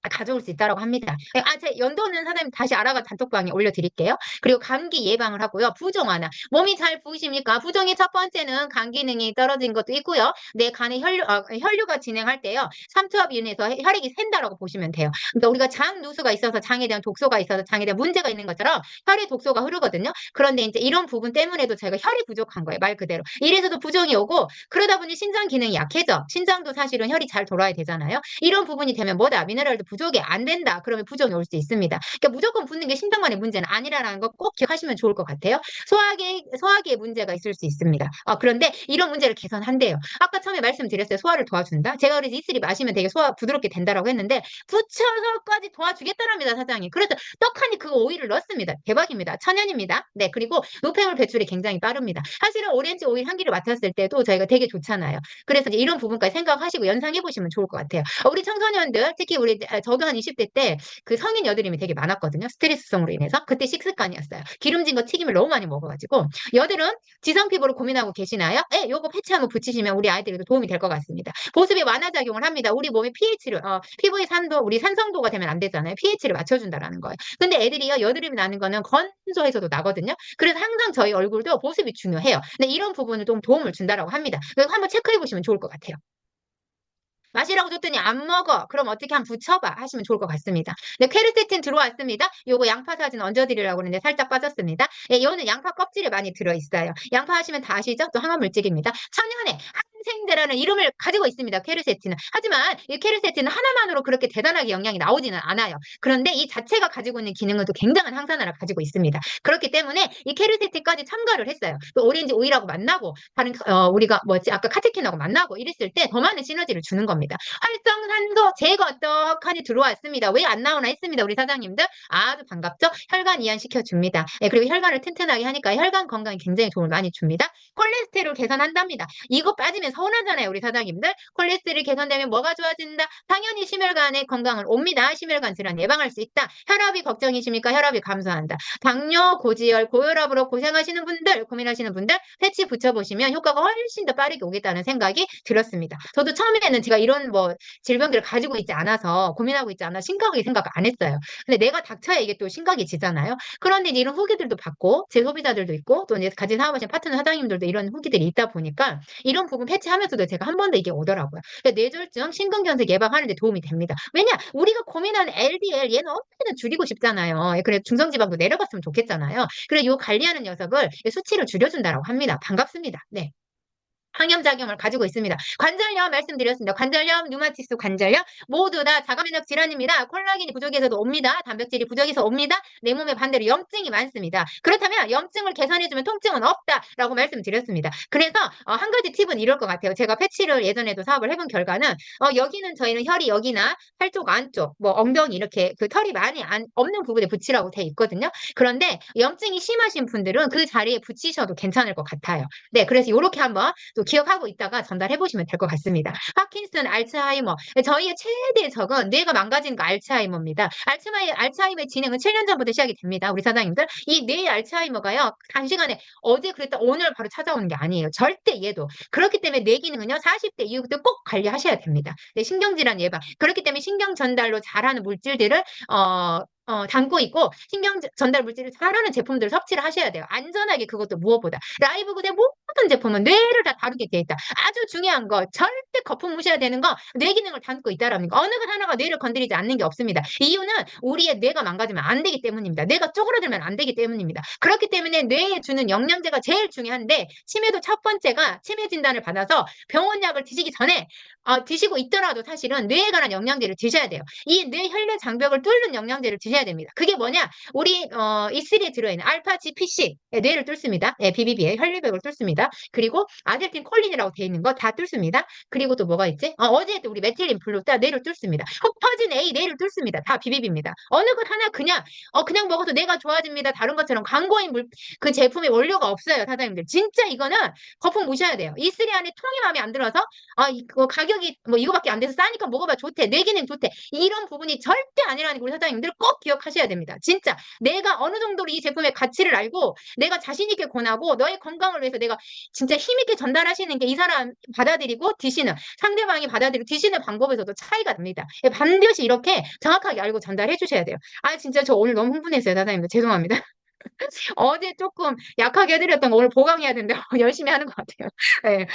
가져올 수 있다라고 합니다. 예, 제 연도는 사장님 다시 알아가 단톡방에 올려드릴게요. 그리고 감기 예방을 하고요. 부종 완화. 몸이 잘 부으십니까? 부종의 첫 번째는 간 기능이 떨어진 것도 있고요. 내 간의 혈류가 진행할 때요. 삼투압이 인해서 혈액이 샌다라고 보시면 돼요. 그러니까 우리가 장 누수가 있어서 장에 대한 독소가 있어서 장에 대한 문제가 있는 것처럼 혈에 독소가 흐르거든요. 그런데 이제 이런 부분 때문에도 저희가 혈이 부족한 거예요. 말 그대로. 이래서도 부종이 오고 그러다 보니 신장 기능이 약해져. 신장도 사실은 혈이 잘 돌아야 되잖아요. 이런 부분이 되면 뭐다? 미네랄도 부족이 안 된다. 그러면 부종이 올 수 있습니다. 그러니까 무조건 붓는 게 신장만의 문제는 아니라는 거 꼭 기억하시면 좋을 것 같아요. 소화기에 문제가 있을 수 있습니다. 그런데 이런 문제를 개선한대요. 아까 처음에 말씀드렸어요. 소화를 도와준다. 제가 그래서 이슬이 마시면 되게 소화 부드럽게 된다라고 했는데 붙여서까지 도와주겠다랍니다, 사장님. 그래서 떡하니 그 오일을 넣습니다. 대박입니다. 천연입니다. 네, 그리고 노폐물 배출이 굉장히 빠릅니다. 사실은 오렌지 오일 향기를 맡았을 때도 저희가 되게 좋잖아요. 그래서 이제 이런 부분까지 생각하시고 연상해 보시면 좋을 것 같아요. 우리 청소년들 특히 우리 저도 한 20대 때 그 성인 여드름이 되게 많았거든요. 스트레스성으로 인해서. 그때 식습관이었어요. 기름진 거 튀김을 너무 많이 먹어가지고 여드름 지성 피부로 고민하고 계시나요? 네, 요거 패치 한번 붙이시면 우리 아이들에도 도움이 될 것 같습니다. 보습의 완화 작용을 합니다. 우리 몸의 pH를 피부의 산도 우리 산성도가 되면 안 되잖아요. pH를 맞춰준다라는 거예요. 근데 애들이요 여드름이 나는 거는 건조해서도 나거든요. 그래서 항상 저희 얼굴도 보습이 중요해요. 근데 이런 부분을 좀 도움을 준다라고 합니다. 그래서 한번 체크해 보시면 좋을 것 같아요. 마시라고 줬더니 안 먹어. 그럼 어떻게 한번 붙여봐 하시면 좋을 것 같습니다. 네, 퀘르세틴 들어왔습니다. 요거 양파 사진 얹어드리려고 그러는데 살짝 빠졌습니다. 예, 요거는 양파 껍질에 많이 들어있어요. 양파 하시면 다 아시죠? 또 항암물질입니다. 천연의 항생제라는 이름을 가지고 있습니다. 퀘르세틴은. 하지만 이 퀘르세틴은 하나만으로 그렇게 대단하게 영향이 나오지는 않아요. 그런데 이 자체가 가지고 있는 기능은 또 굉장한 항산화를 가지고 있습니다. 그렇기 때문에 이 퀘르세틴까지 첨가를 했어요. 또 오렌지 오일하고 만나고 다른 우리가 뭐지 아까 카테킨하고 만나고 이랬을 때 더 많은 시너지를 주는 겁니다. 활성산소 제거 떡하니 들어왔습니다. 왜 안 나오나 했습니다. 우리 사장님들 아주 반갑죠? 혈관 이완시켜 줍니다. 예, 그리고 혈관을 튼튼하게 하니까 혈관 건강에 굉장히 도움을 많이 줍니다. 콜레스테롤 개선한답니다. 이거 빠지면 서운하잖아요, 우리 사장님들. 콜레스테롤 개선되면 뭐가 좋아진다? 당연히 심혈관의 건강을 옵니다. 심혈관 질환 예방할 수 있다. 혈압이 걱정이십니까? 혈압이 감소한다. 당뇨, 고지혈, 고혈압으로 고생하시는 분들, 고민하시는 분들 패치 붙여보시면 효과가 훨씬 더 빠르게 오겠다는 생각이 들었습니다. 저도 처음에는 제가 이런 뭐 질병들을 가지고 있지 않아서 고민하고 있지 않아 심각하게 생각 안 했어요. 근데 내가 닥쳐야 이게 또 심각이 지잖아요. 그런데 이제 이런 후기들도 받고 제 소비자들도 있고 또 이제 같이 사업하시는 파트너 사장님들도 이런 후기들이 있다 보니까 이런 부분 패치하면서도 제가 한 번 더 이게 오더라고요. 그러니까 뇌졸중, 심근경색 예방하는 데 도움이 됩니다. 왜냐? 우리가 고민하는 LDL 얘는 어떻게든 줄이고 싶잖아요. 예, 그래 중성지방도 내려갔으면 좋겠잖아요. 그래 요 관리하는 녀석을 수치를 줄여준다라고 합니다. 반갑습니다. 네. 항염작용을 가지고 있습니다. 관절염 말씀드렸습니다. 관절염, 류마티스 관절염 모두 다 자가면역 질환입니다. 콜라겐이 부족해서도 옵니다. 단백질이 부족해서 옵니다. 내 몸에 반대로 염증이 많습니다. 그렇다면 염증을 개선해주면 통증은 없다라고 말씀드렸습니다. 그래서 한 가지 팁은 이럴 것 같아요. 제가 패치를 예전에도 사업을 해본 결과는 여기는 저희는 혈이 여기나 팔 쪽 안쪽, 뭐 엉덩이 이렇게 그 털이 많이 없는 부분에 붙이라고 돼 있거든요. 그런데 염증이 심하신 분들은 그 자리에 붙이셔도 괜찮을 것 같아요. 네, 그래서 이렇게 한번 또 기억하고 있다가 전달해 보시면 될 것 같습니다. 파킨슨, 알츠하이머. 저희의 최대 적은 뇌가 망가지는 거 알츠하이머입니다. 알츠하이머의 진행은 7년 전부터 시작이 됩니다. 우리 사장님들. 이 뇌 알츠하이머가요. 단시간에 어제 그랬다 오늘 바로 찾아오는 게 아니에요. 절대 얘도. 그렇기 때문에 뇌 기능은요. 40대 이후부터 꼭 관리하셔야 됩니다. 네, 신경질환 예방. 그렇기 때문에 신경 전달로 잘하는 물질들을 담고 있고 신경 전달 물질을 잘하는 제품들을 섭취를 하셔야 돼요. 안전하게 그것도 무엇보다. 라이브 그대 모든 제품은 뇌를 다 다루게 돼 있다. 아주 중요한 거 절대 거품 무셔야 되는 거 뇌 기능을 담고 있다라는 거. 어느 것 하나가 뇌를 건드리지 않는 게 없습니다. 이유는 우리의 뇌가 망가지면 안 되기 때문입니다. 뇌가 쪼그라들면 안 되기 때문입니다. 그렇기 때문에 뇌에 주는 영양제가 제일 중요한데 치매도 첫 번째가 치매 진단을 받아서 병원 약을 드시기 전에 드시고 있더라도 사실은 뇌에 관한 영양제를 드셔야 돼요. 이 뇌 혈관 장벽을 뚫는 영양제를 드셔야 됩니다. 그게 뭐냐? 우리 E3에 들어있는 알파 GPC 뇌를 뚫습니다. 예, BBB에 혈류벽을 뚫습니다. 그리고 아세틸콜린이라고 되어 있는 거 다 뚫습니다. 그리고 또 뭐가 있지? 어제 또 우리 메틸린 블루다 뇌를 뚫습니다. 흑퍼진 A 뇌를 뚫습니다. 다 BBB입니다. 어느 것 하나 그냥 먹어도 뇌가 좋아집니다. 다른 것처럼 광고인 그 제품의 원료가 없어요, 사장님들. 진짜 이거는 거품 무셔야 돼요. E3 안에 통이 마음에 안 들어서 이거 가격이 뭐 이거밖에 안 돼서 싸니까 먹어봐 좋대. 뇌 기능 좋대. 이런 부분이 절대 아니라는 걸 사장님들 꼭 기억하셔야 됩니다. 진짜 내가 어느 정도로 이 제품의 가치를 알고 내가 자신 있게 권하고 너의 건강을 위해서 내가 진짜 힘있게 전달하시는 게 이 사람 받아들이고 드시는 상대방이 받아들이고 드시는 방법에서도 차이가 납니다. 예, 반드시 이렇게 정확하게 알고 전달해 주셔야 돼요. 진짜 저 오늘 너무 흥분했어요, 사장님들. 죄송합니다. 어제 조금 약하게 해드렸던 거 오늘 보강해야 된다고 열심히 하는 것 같아요. 예.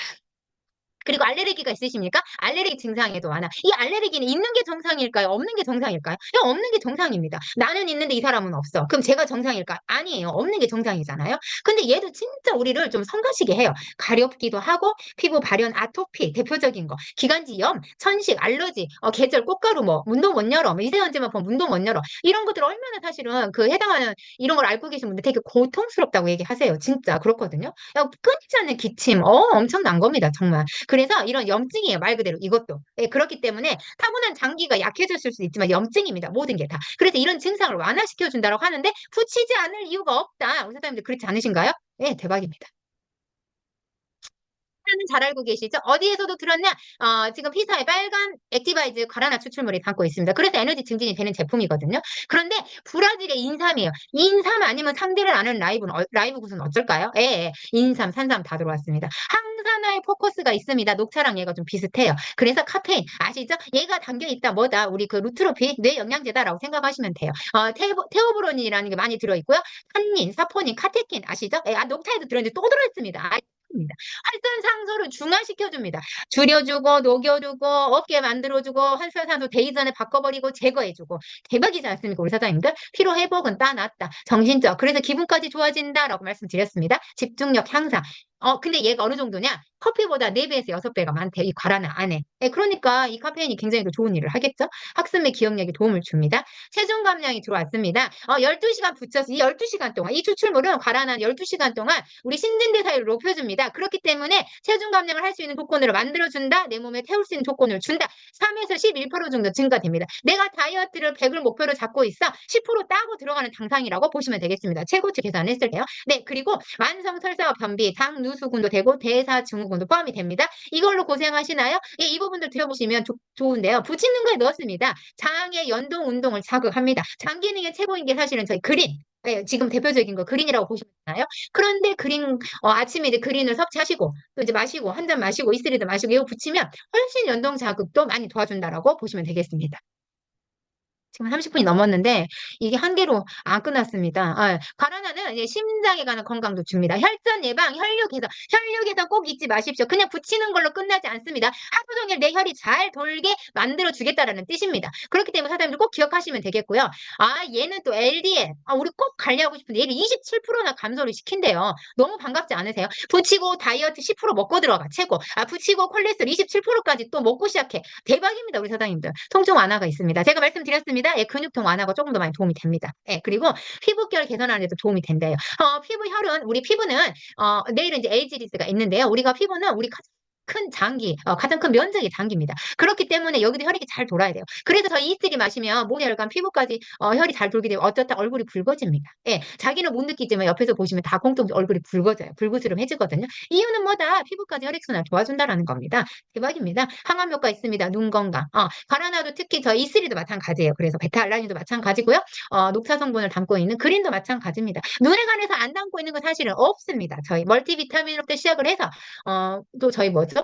그리고 알레르기가 있으십니까? 알레르기 증상에도 많아. 이 알레르기는 있는 게 정상일까요? 없는 게 정상일까요? 그냥 없는 게 정상입니다. 나는 있는데 이 사람은 없어. 그럼 제가 정상일까요? 아니에요. 없는 게 정상이잖아요. 근데 얘도 진짜 우리를 좀 성가시게 해요. 가렵기도 하고 피부 발현 아토피 대표적인 거. 기관지염, 천식, 알러지, 계절 꽃가루 뭐 문도 못 열어. 미세먼지만 보면 문도 못 열어. 이런 것들 얼마나 사실은 그 해당하는 이런 걸 앓고 계신 분들 되게 고통스럽다고 얘기하세요. 진짜 그렇거든요. 끊이지 않는 기침, 엄청난 겁니다. 정말. 그래서 이런 염증이에요. 말 그대로 이것도. 예, 그렇기 때문에 타고난 장기가 약해졌을 수 있지만 염증입니다. 모든 게 다. 그래서 이런 증상을 완화시켜 준다고 하는데 붙이지 않을 이유가 없다. 우리 사장님들 그렇지 않으신가요? 예, 대박입니다. 잘 알고 계시죠? 어디에서도 들었냐? 지금 피사의 빨간 액티바이즈 과라나 추출물이 담고 있습니다. 그래서 에너지 증진이 되는 제품이거든요. 그런데 브라질의 인삼이에요. 인삼 아니면 상대를 아는 라이브 굿은 어쩔까요? 예, 예. 인삼, 산삼 다 들어왔습니다. 항산화의 포커스가 있습니다. 녹차랑 얘가 좀 비슷해요. 그래서 카페인 아시죠? 얘가 담겨 있다 뭐다? 우리 그 루트로피 뇌 영양제다라고 생각하시면 돼요. 테오브로닌이라는 게 많이 들어있고요. 탄닌, 사포닌, 카테킨 아시죠? 예, 녹차에도 들어있는데 또 들어있습니다. 활선상소를 중화시켜줍니다. 줄여주고 녹여주고 어깨 만들어주고 활선상소 되기 전에 바꿔버리고 제거해주고 대박이지 않습니까 우리 사장님들? 피로회복은 따놨다. 정신적 그래서 기분까지 좋아진다라고 말씀드렸습니다. 집중력 향상. 근데 얘가 어느 정도냐? 커피보다 4배에서 6배가 많대. 이 과라나 안에. 예, 그러니까 이 카페인이 굉장히 더 좋은 일을 하겠죠? 학습의 기억력에 도움을 줍니다. 체중 감량이 들어왔습니다. 12시간 붙여서 이 12시간 동안 이 추출물은 과라나 12시간 동안 우리 신진대사율을 높여줍니다. 그렇기 때문에 체중 감량을 할 수 있는 조건으로 만들어준다. 내 몸에 태울 수 있는 조건을 준다. 3에서 11% 정도 증가됩니다. 내가 다이어트를 100을 목표로 잡고 있어. 10% 따고 들어가는 당상이라고 보시면 되겠습니다. 최고치 계산했을 때요. 네, 그리고 만성 설사와 변비, 당 누수군도 되고 대사 증후군도 포함이 됩니다. 이걸로 고생하시나요? 예, 이 부분들 들어보시면 좋은데요. 붙이는 거에 넣었습니다. 장의 연동 운동을 자극합니다. 장 기능에 최고인 게 사실은 저희 그린. 예, 지금 대표적인 거 그린이라고 보시면 되나요? 그런데 그린 아침에 이제 그린을 섭취하시고 또 이제 마시고 한 잔 마시고 이슬이도 마시고 이거 붙이면 훨씬 연동 자극도 많이 도와준다라고 보시면 되겠습니다. 지금 30분이 넘었는데 이게 한 개로 안 끝났습니다. 가라나는 이제 심장에 관한 건강도 줍니다. 혈전 예방, 혈류 개선 꼭 잊지 마십시오. 그냥 붙이는 걸로 끝나지 않습니다. 하루 종일 내 혈이 잘 돌게 만들어 주겠다라는 뜻입니다. 그렇기 때문에 사장님들 꼭 기억하시면 되겠고요. 얘는 또 LDL, 우리 꼭 관리하고 싶은데 얘를 27%나 감소를 시킨대요. 너무 반갑지 않으세요? 붙이고 다이어트 10% 먹고 들어가 최고. 붙이고 콜레스테롤 27%까지 또 먹고 시작해. 대박입니다, 우리 사장님들. 통증 완화가 있습니다. 제가 말씀드렸습니다. 예, 근육통 완화가 조금 더 많이 도움이 됩니다. 예, 그리고 피부결 개선하는 데도 도움이 된대요. 우리 피부는 내일은 이제 에이지리스가 있는데요. 우리가 피부는 우리 큰 장기, 가장 큰 면적이 장기입니다. 그렇기 때문에 여기도 혈액이 잘 돌아야 돼요. 그래서 저희 이슬이 마시면 모혈관 피부까지 혈이 잘 돌게 되면 어쩌다 얼굴이 붉어집니다. 예, 자기는 못 느끼지만 옆에서 보시면 다 공통 얼굴이 붉어져요. 불구스름해지거든요. 이유는 뭐다? 피부까지 혈액순환을 도와준다라는 겁니다. 대박입니다. 항암 효과 있습니다. 눈 건강. 가라나도 특히 저희 이슬이도 마찬가지예요. 그래서 베타알라닌도 마찬가지고요. 녹차 성분을 담고 있는 그린도 마찬가지입니다. 눈에 관해서 안 담고 있는 건 사실은 없습니다. 저희 멀티비타민으로부터 시작을 해서 또 저희 뭐죠?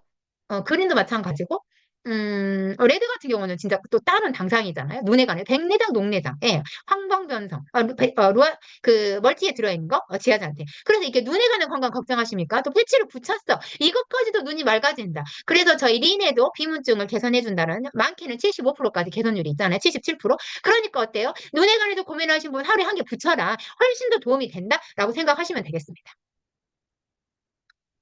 그린도 마찬가지고 레드 같은 경우는 진짜 또 다른 당상이잖아요. 눈에 가는 백내장, 녹내장, 예, 황방변성, 그 멀티에 들어있는 거, 지하자한테. 그래서 이렇게 눈에 가는 건강 걱정하십니까? 또 패치를 붙였어. 이것까지도 눈이 맑아진다. 그래서 저희 린에도 비문증을 개선해준다는 많게는 75%까지 개선율이 있잖아요. 77%. 그러니까 어때요? 눈에 관해서 고민하신 분 하루에 한 개 붙여라. 훨씬 더 도움이 된다라고 생각하시면 되겠습니다.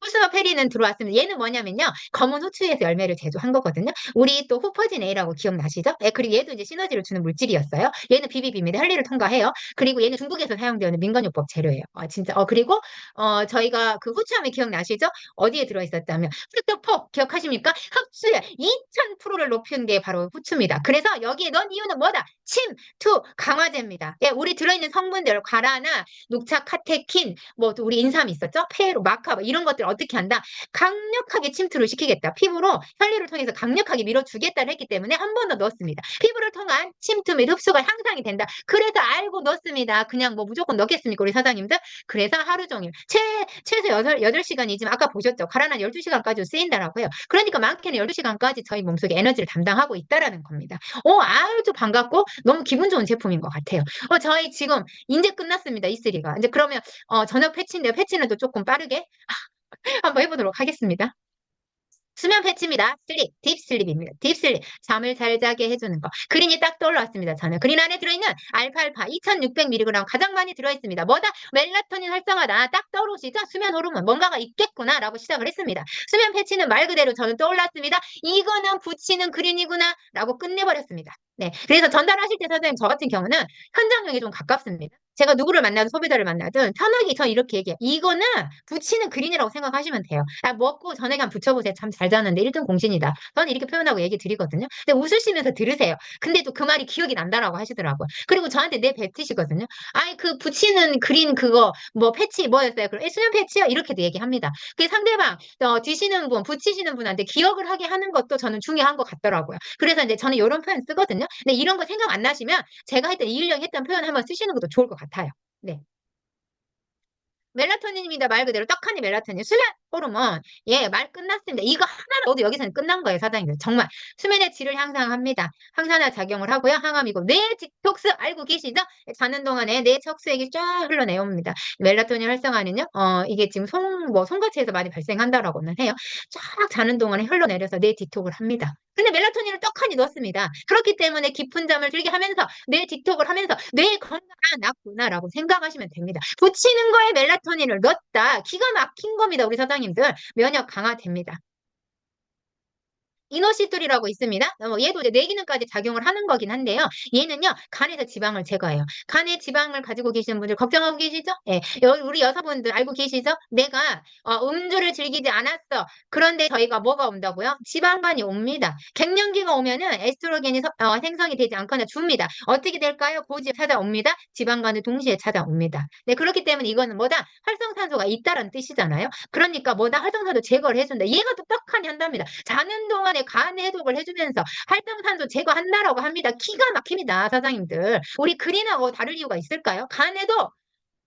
코스모 페리는 들어왔습니다. 얘는 뭐냐면요. 검은 후추에서 열매를 제조한 거거든요. 우리 또 후퍼진 A라고 기억나시죠? 예, 그리고 얘도 이제 시너지를 주는 물질이었어요. 얘는 비비비입니다. 할리를 통과해요. 그리고 얘는 중국에서 사용되는 민간요법 재료예요. 진짜. 그리고 저희가 그 후추하면 기억나시죠? 어디에 들어있었다면 fructose 기억하십니까? 흡수율 2000%를 높인 게 바로 후추입니다. 그래서 여기에 넣은 이유는 뭐다? 침투 강화제입니다. 예, 우리 들어있는 성분들 과라나 녹차 카테킨 뭐 우리 인삼 있었죠? 페로 마카 뭐 이런 것들 어떻게 한다? 강력하게 침투를 시키겠다. 피부로 혈류를 통해서 강력하게 밀어주겠다를 했기 때문에 한 번 더 넣었습니다. 피부를 통한 침투 및 흡수가 향상이 된다. 그래서 알고 넣습니다. 그냥 뭐 무조건 넣겠습니까? 우리 사장님들? 그래서 하루 종일 최소 8시간이지만 아까 보셨죠? 가라나 12시간까지 쓰인다라고 해요. 그러니까 많게는 12시간까지 저희 몸속에 에너지를 담당하고 있다라는 겁니다. 아주 반갑고 너무 기분 좋은 제품인 것 같아요. 저희 지금 이제 끝났습니다. E3가. 이제 그러면 저녁 패치인데요. 패치는 또 조금 빠르게 한번 해보도록 하겠습니다. 수면 패치입니다. 슬립, 딥슬립입니다. 딥슬립, 잠을 잘 자게 해주는 거. 그린이 딱 떠올랐습니다. 저는 그린 안에 들어있는 알파알파 2600mg 가장 많이 들어있습니다. 뭐다? 멜라토닌 활성화다. 딱 떠오르시죠? 수면 호르몬 뭔가가 있겠구나 라고 시작을 했습니다. 수면 패치는 말 그대로 저는 떠올랐습니다. 이거는 붙이는 그린이구나 라고 끝내버렸습니다. 네, 그래서 전달하실 때 선생님 저 같은 경우는 현장용에 좀 가깝습니다. 제가 누구를 만나든 소비자를 만나든 편하게 전 이렇게 얘기해요. 이거는 붙이는 그린이라고 생각하시면 돼요. 먹고 저녁에 한번 붙여보세요. 참 잘 자는데 1등 공신이다. 저는 이렇게 표현하고 얘기 드리거든요. 근데 웃으시면서 들으세요. 근데 또 그 말이 기억이 난다라고 하시더라고요. 그리고 저한테 내 뱉으시거든요. 아이 그 붙이는 그린 그거 뭐 패치 뭐였어요? 그럼 수면 패치요? 이렇게도 얘기합니다. 그 상대방 드시는 분, 붙이시는 분한테 기억을 하게 하는 것도 저는 중요한 것 같더라고요. 그래서 이제 저는 이런 표현 쓰거든요. 근데 이런 거 생각 안 나시면 제가 했던 이일령 했던 표현 한번 쓰시는 것도 좋을 것 같아요. 네. 멜라토닌입니다. 말 그대로 떡하니 멜라토닌. 수면 호르몬. 예, 말 끝났습니다. 이거 하나를 넣어도 여기서는 끝난 거예요, 사장님들. 정말. 수면의 질을 향상합니다. 항산화 작용을 하고요. 항암이고. 뇌 디톡스 알고 계시죠? 자는 동안에 뇌 척수액이 쫙 흘러내옵니다. 멜라토닌 활성화는요, 이게 지금 송가치에서 많이 발생한다라고는 해요. 쫙 자는 동안에 흘러내려서 뇌 디톡을 합니다. 근데 멜라토닌을 떡하니 넣습니다. 그렇기 때문에 깊은 잠을 들게 하면서 뇌 디톡을 하면서 뇌 건강 낫구나라고 생각하시면 됩니다. 붙이는 거에 멜라토닌을 넣었다. 기가 막힌 겁니다. 우리 사장님들. 면역 강화됩니다. 이노시톨이라고 있습니다. 얘도 이제 뇌기능까지 작용을 하는 거긴 한데요. 얘는요, 간에서 지방을 제거해요. 간에 지방을 가지고 계시는 분들 걱정하고 계시죠? 예. 우리 여성분들 알고 계시죠? 내가 음주를 즐기지 않았어. 그런데 저희가 뭐가 온다고요? 지방간이 옵니다. 갱년기가 오면은 에스트로겐이 생성이 되지 않거나 줍니다. 어떻게 될까요? 고지에 찾아옵니다. 지방간을 동시에 찾아옵니다. 네, 그렇기 때문에 이거는 뭐다? 활성산소가 있다라는 뜻이잖아요. 그러니까 뭐다? 활성산소 제거를 해준다. 얘가 또 떡하니 한답니다. 자는 동안에 간 해독을 해주면서 활성산소 제거한다라고 합니다. 기가 막힙니다, 사장님들. 우리 그린하고 다를 이유가 있을까요? 간 해독,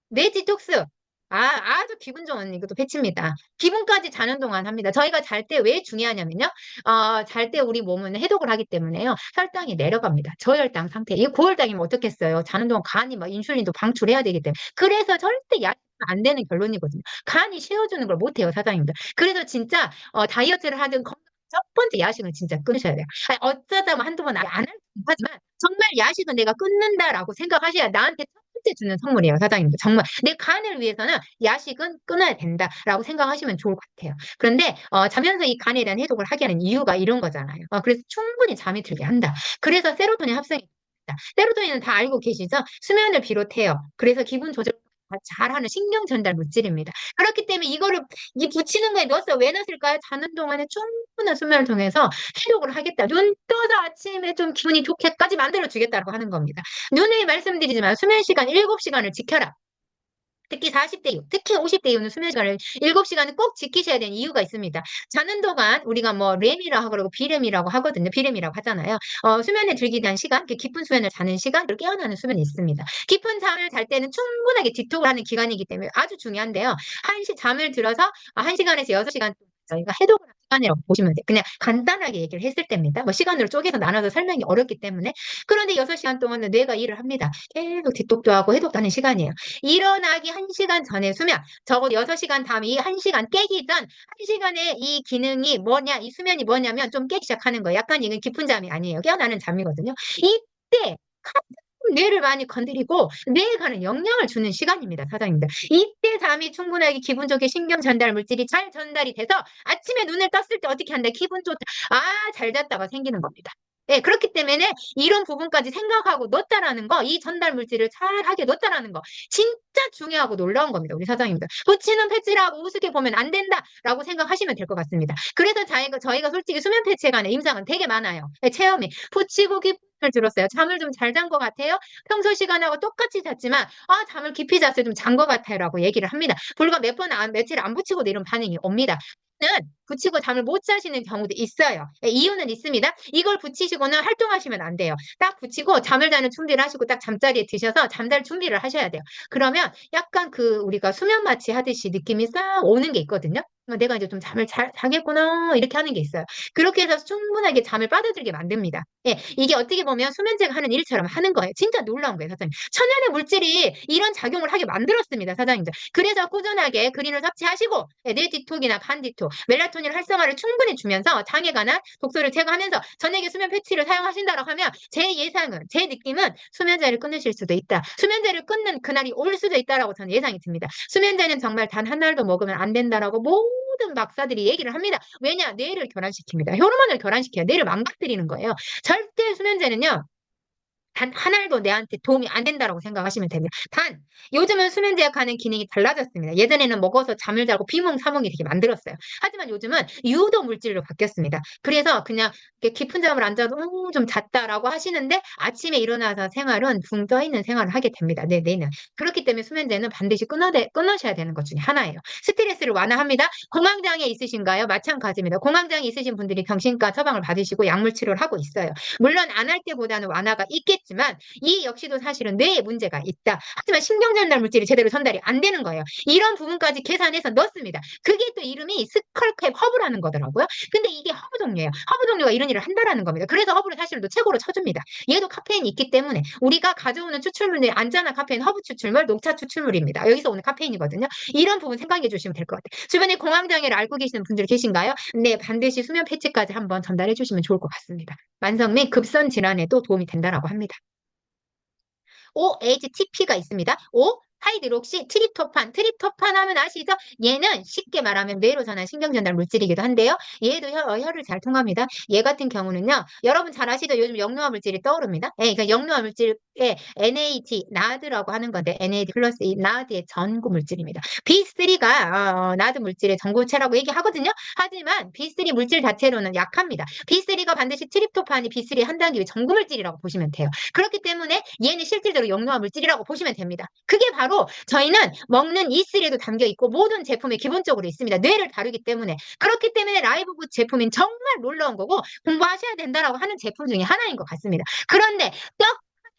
뇌 디톡스. 아주 기분 좋은 이것도 패치입니다. 기분까지 자는 동안 합니다. 저희가 잘 때 왜 중요하냐면요. 잘 때 우리 몸은 해독을 하기 때문에요. 혈당이 내려갑니다. 저혈당 상태. 이 고혈당이면 어떻겠어요? 자는 동안 간이 막 인슐린도 방출해야 되기 때문에. 그래서 절대 약이 안 되는 결론이거든요. 간이 쉬어주는 걸 못해요, 사장님들. 그래서 진짜 다이어트를 하든 첫 번째 야식은 진짜 끊으셔야 돼요. 아니, 어쩌다 뭐 한두 번 안 할 수 하지만 정말 야식은 내가 끊는다라고 생각하셔야 나한테 첫 번째 주는 선물이에요, 사장님들. 정말 내 간을 위해서는 야식은 끊어야 된다라고 생각하시면 좋을 것 같아요. 그런데 자면서 이 간에 대한 해독을 하게 하는 이유가 이런 거잖아요. 그래서 충분히 잠이 들게 한다. 그래서 세로토닌 합성이 됩니다. 세로토닌은 다 알고 계시죠? 수면을 비롯해요. 그래서 기분 조절 잘하는 신경 전달 물질입니다. 그렇기 때문에 이거를 이 붙이는 거에 넣었어. 왜 넣었을까요? 자는 동안에 충분한 수면을 통해서 해독을 하겠다. 눈 떠서 아침에 좀 기분이 좋게까지 만들어 주겠다고 하는 겁니다. 눈에 말씀드리지만 수면 시간 7시간을 지켜라. 특히 40대 이후, 특히 50대 이후는 수면 시간을 7시간을 꼭 지키셔야 되는 이유가 있습니다. 자는 동안 우리가 뭐 렘이라고 하고 그러고 비렘이라고 하거든요. 비렘이라고 하잖아요. 수면에 들기 위한 시간, 깊은 수면을 자는 시간, 그리고 깨어나는 수면이 있습니다. 깊은 잠을 잘 때는 충분하게 디톡을 하는 기간이기 때문에 아주 중요한데요. 잠을 들어서 1시간에서 6시간 저희가 해독을 시간이라고 보시면 돼요. 그냥 간단하게 얘기를 했을 때입니다. 뭐 시간으로 쪼개서 나눠서 설명이 어렵기 때문에. 그런데 6시간 동안은 뇌가 일을 합니다. 계속 뒷독도 하고 해독도 하는 시간이에요. 일어나기 1시간 전에 수면, 적어도 6시간 다음 이 1시간 깨기 전 1시간에 이 기능이 뭐냐, 이 수면이 뭐냐면 좀 깨기 시작하는 거예요. 약간 이건 깊은 잠이 아니에요. 깨어나는 잠이거든요. 이때 가장 뇌를 많이 건드리고 뇌에 가는 영향을 주는 시간입니다, 사장님들. 이때 잠이 충분하게 기분 좋게 신경 전달 물질이 잘 전달이 돼서 아침에 눈을 떴을 때 어떻게 한다? 기분 좋다. 아, 잘 잤다가 생기는 겁니다. 예, 그렇기 때문에 이런 부분까지 생각하고 넣었다라는 거, 이 전달 물질을 잘하게 넣었다라는 거, 진짜 중요하고 놀라운 겁니다, 우리 사장님들. 붙이는 패치라고 우습게 보면 안 된다라고 생각하시면 될 것 같습니다. 그래서 저희가 솔직히 수면 패치에 관한 임상은 되게 많아요. 예, 체험이. 붙이고 기분을 들었어요. 잠을 좀 잘 잔 것 같아요. 평소 시간하고 똑같이 잤지만, 아, 잠을 깊이 잤어요. 좀 잔 것 같아요라고 얘기를 합니다. 불과 며칠 안 붙이고도 이런 반응이 옵니다. 는 붙이고 잠을 못 자시는 경우도 있어요. 예, 이유는 있습니다. 이걸 붙이시고는 활동하시면 안 돼요. 딱 붙이고 잠을 자는 준비를 하시고 딱 잠자리에 드셔서 잠잘 준비를 하셔야 돼요. 그러면 약간 우리가 수면 마취 하듯이 느낌이 싹 오는 게 있거든요. 내가 이제 좀 잠을 자겠구나 이렇게 하는 게 있어요. 그렇게 해서 충분하게 잠을 빠져들게 만듭니다. 예, 이게 어떻게 보면 수면제가 하는 일처럼 하는 거예요. 진짜 놀라운 거예요, 사장님. 천연의 물질이 이런 작용을 하게 만들었습니다, 사장님들. 그래서 꾸준하게 그린을 섭취하시고 뇌디톡이나 반디톡, 멜라토닌 활성화를 충분히 주면서 장에 관한 독소를 제거하면서 저녁에 수면 패치를 사용하신다고 하면 제 예상은, 제 느낌은 수면제를 끊으실 수도 있다. 수면제를 끊는 그날이 올 수도 있다라고 저는 예상이 듭니다. 수면제는 정말 단 한 알도 먹으면 안 된다라고 모든 박사들이 얘기를 합니다. 왜냐? 뇌를 교란시킵니다. 호르몬을 교란시켜요. 뇌를 망가뜨리는 거예요. 절대 수면제는요. 단 한 알도 내한테 도움이 안 된다라고 생각하시면 됩니다. 단 요즘은 수면제약 하는 기능이 달라졌습니다. 예전에는 먹어서 잠을 자고 비몽사몽이 되게 만들었어요. 하지만 요즘은 유도 물질로 바뀌었습니다. 그래서 그냥 깊은 잠을 안 자도 좀 잤다라고 하시는데 아침에 일어나서 생활은 붕 떠 있는 생활을 하게 됩니다. 뇌는. 그렇기 때문에 수면제는 반드시 끊으셔야 되는 것 중에 하나예요. 스트레스를 완화합니다. 공황장애 있으신가요? 마찬가지입니다. 공황장애 있으신 분들이 정신과 처방을 받으시고 약물 치료를 하고 있어요. 물론 안 할 때보다는 완화가 있겠지만 이 역시도 사실은 뇌에 문제가 있다. 하지만 신경 전달 물질이 제대로 전달이 안 되는 거예요. 이런 부분까지 계산해서 넣습니다. 그게 또 이름이 스컬캡 허브라는 거더라고요. 근데 이게 허브 종류예요. 허브 종류가 이런 일을 한다라는 겁니다. 그래서 허브를 사실은 또 최고로 쳐줍니다. 얘도 카페인이 있기 때문에 우리가 가져오는 추출물들이 안전한 카페인, 허브 추출물, 녹차 추출물입니다. 여기서 오는 카페인이거든요. 이런 부분 생각해 주시면 될 것 같아요. 주변에 공황장애를 앓고 계시는 분들 계신가요? 네, 반드시 수면 패치까지 한번 전달해 주시면 좋을 것 같습니다. 만성 및 급선 질환에도 도움이 된다라고 합니다. OHTP가 있습니다. 하이드록시 트립토판 하면 아시죠? 얘는 쉽게 말하면 뇌로 전한 신경전달 물질이기도 한데요. 얘도 혀를 잘 통합니다. 얘 같은 경우는요. 여러분 잘 아시죠? 요즘 영유아 물질이 떠오릅니다. 예, 그러니까 영유아 물질에 NAD, 나드라고 하는 건데 NAD 플러스 이 나드의 전구 물질입니다. B3가 나드 물질의 전구체라고 얘기하거든요. 하지만 B3 물질 자체로는 약합니다. B3가 반드시 트립토판이 B3 한 단계 전구 물질이라고 보시면 돼요. 그렇기 때문에 얘는 실질적으로 영유아 물질이라고 보시면 됩니다. 그게 바로 저희는 먹는 E3에도 담겨 있고 모든 제품에 기본적으로 있습니다. 뇌를 다루기 때문에. 그렇기 때문에 라이브굿 제품인 정말 놀라운 거고 공부하셔야 된다라고 하는 제품 중에 하나인 것 같습니다. 그런데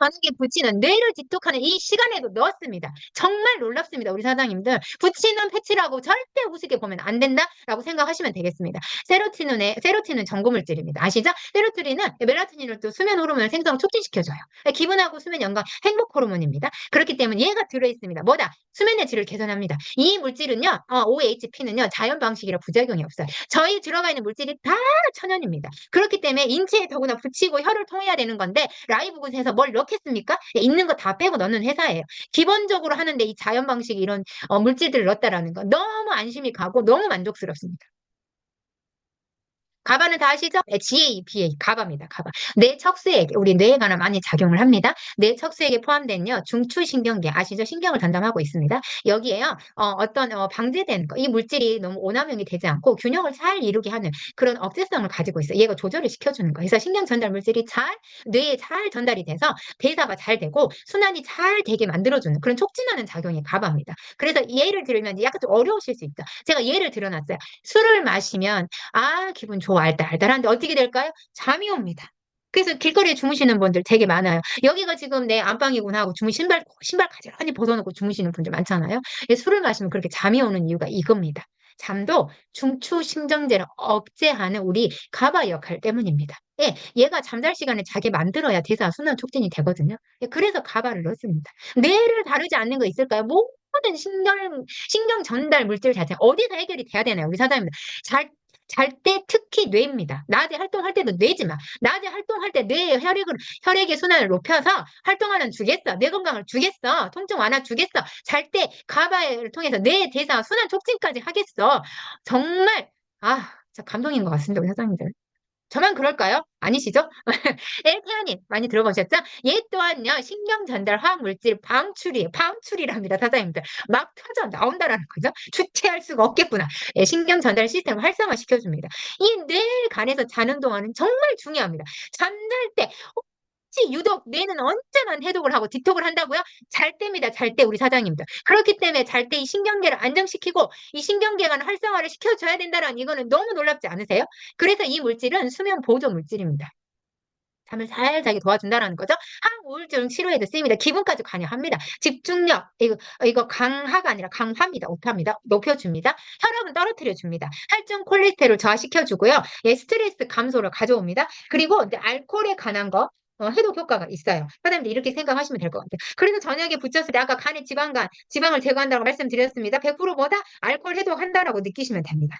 저녁에 붙이는 뇌를 디톡하는 이 시간에도 넣었습니다. 정말 놀랍습니다. 우리 사장님들. 붙이는 패치라고 절대 우습게 보면 안 된다라고 생각하시면 되겠습니다. 세로토닌은 전구물질입니다. 아시죠? 세로토닌은 멜라토닌을 또 수면 호르몬을 생성을 촉진시켜줘요. 기분하고 수면 연관 행복 호르몬입니다. 그렇기 때문에 얘가 들어있습니다. 뭐다? 수면의 질을 개선합니다. 이 물질은요, OHP는요, 자연 방식이라 부작용이 없어요. 저희 들어가 있는 물질이 다 천연입니다. 그렇기 때문에 인체에 더구나 붙이고 혀를 통해야 되는 건데 라이브굿에서 뭘 넣겠습니까? 있는 거 다 빼고 넣는 회사예요. 기본적으로 하는데 이 자연 방식 이런 물질들을 넣었다라는 건 너무 안심이 가고 너무 만족스럽습니다. 가바는 다 아시죠? GA, BA, 가바입니다. 가바. 뇌 척수에게, 우리 뇌에 관한 많이 작용을 합니다. 뇌 척수에게 포함된요, 중추신경계, 아시죠? 신경을 담당하고 있습니다. 여기에요, 방제된 거, 이 물질이 너무 오남용이 되지 않고 균형을 잘 이루게 하는 그런 억제성을 가지고 있어요. 얘가 조절을 시켜주는 거예요. 그래서 신경 전달 물질이 뇌에 잘 전달이 돼서 대사가 잘 되고 순환이 잘 되게 만들어주는 그런 촉진하는 작용이 가바입니다. 그래서 예를 들면 약간 좀 어려우실 수 있죠. 제가 예를 들어놨어요. 술을 마시면 기분 좋아. 알딸딸한데 어떻게 될까요? 잠이 옵니다. 그래서 길거리에 주무시는 분들 되게 많아요. 여기가 지금 내 안방이구나 하고 신발 가지런히 벗어놓고 주무시는 분들 많잖아요. 술을 마시면 그렇게 잠이 오는 이유가 이겁니다. 잠도 중추신경제를 억제하는 우리 가바 역할 때문입니다. 예, 얘가 잠잘 시간에 자게 만들어야 대사 순환 촉진이 되거든요. 예, 그래서 가바를 넣습니다. 뇌를 다루지 않는 거 있을까요? 모든 신경 전달 물질 자체 어디서 해결이 돼야 되나요? 우리 사장님들. 잘 때 특히 뇌입니다. 낮에 활동할 때도 뇌지만 낮에 활동할 때 뇌의 혈액의 순환을 높여서 활동하는 주겠어. 뇌 건강을 주겠어. 통증 완화 주겠어. 잘 때 가바를 통해서 뇌 대사 순환 촉진까지 하겠어. 정말 진짜 감동인 것 같습니다. 우리 사장님들. 저만 그럴까요? 아니시죠? 엘태아님 많이 들어보셨죠? 얘 또한요 신경 전달 화학 물질 방출이에요. 방출이랍니다, 사장님들. 막 터져 나온다라는 거죠. 주체할 수가 없겠구나. 예, 신경 전달 시스템을 활성화 시켜줍니다. 이 뇌 간에서 자는 동안은 정말 중요합니다. 잠잘 때 혹시 유독 뇌는 언제만 해독을 하고 디톡을 한다고요? 잘 때입니다. 잘 때 우리 사장님들. 그렇기 때문에 잘 때 이 신경계를 안정시키고 이 신경계관 활성화를 시켜줘야 된다는 이거는 너무 놀랍지 않으세요? 그래서 이 물질은 수면 보조 물질입니다. 잠을 잘 자게 도와준다는 거죠. 항우울증 치료에도 쓰입니다. 기분까지 관여합니다. 집중력, 이거 강화가 아니라 강화입니다. 오타입니다. 높여줍니다. 혈압은 떨어뜨려줍니다. 혈중 콜레스테롤 저하시켜주고요. 예, 스트레스 감소를 가져옵니다. 그리고 이제 알코올에 관한 거, 해독 효과가 있어요. 사장님들 이렇게 생각하시면 될 것 같아요. 그래서 저녁에 붙였을 때 아까 간에 지방을 제거한다고 말씀드렸습니다. 100% 뭐다? 알코올 해독한다라고 느끼시면 됩니다.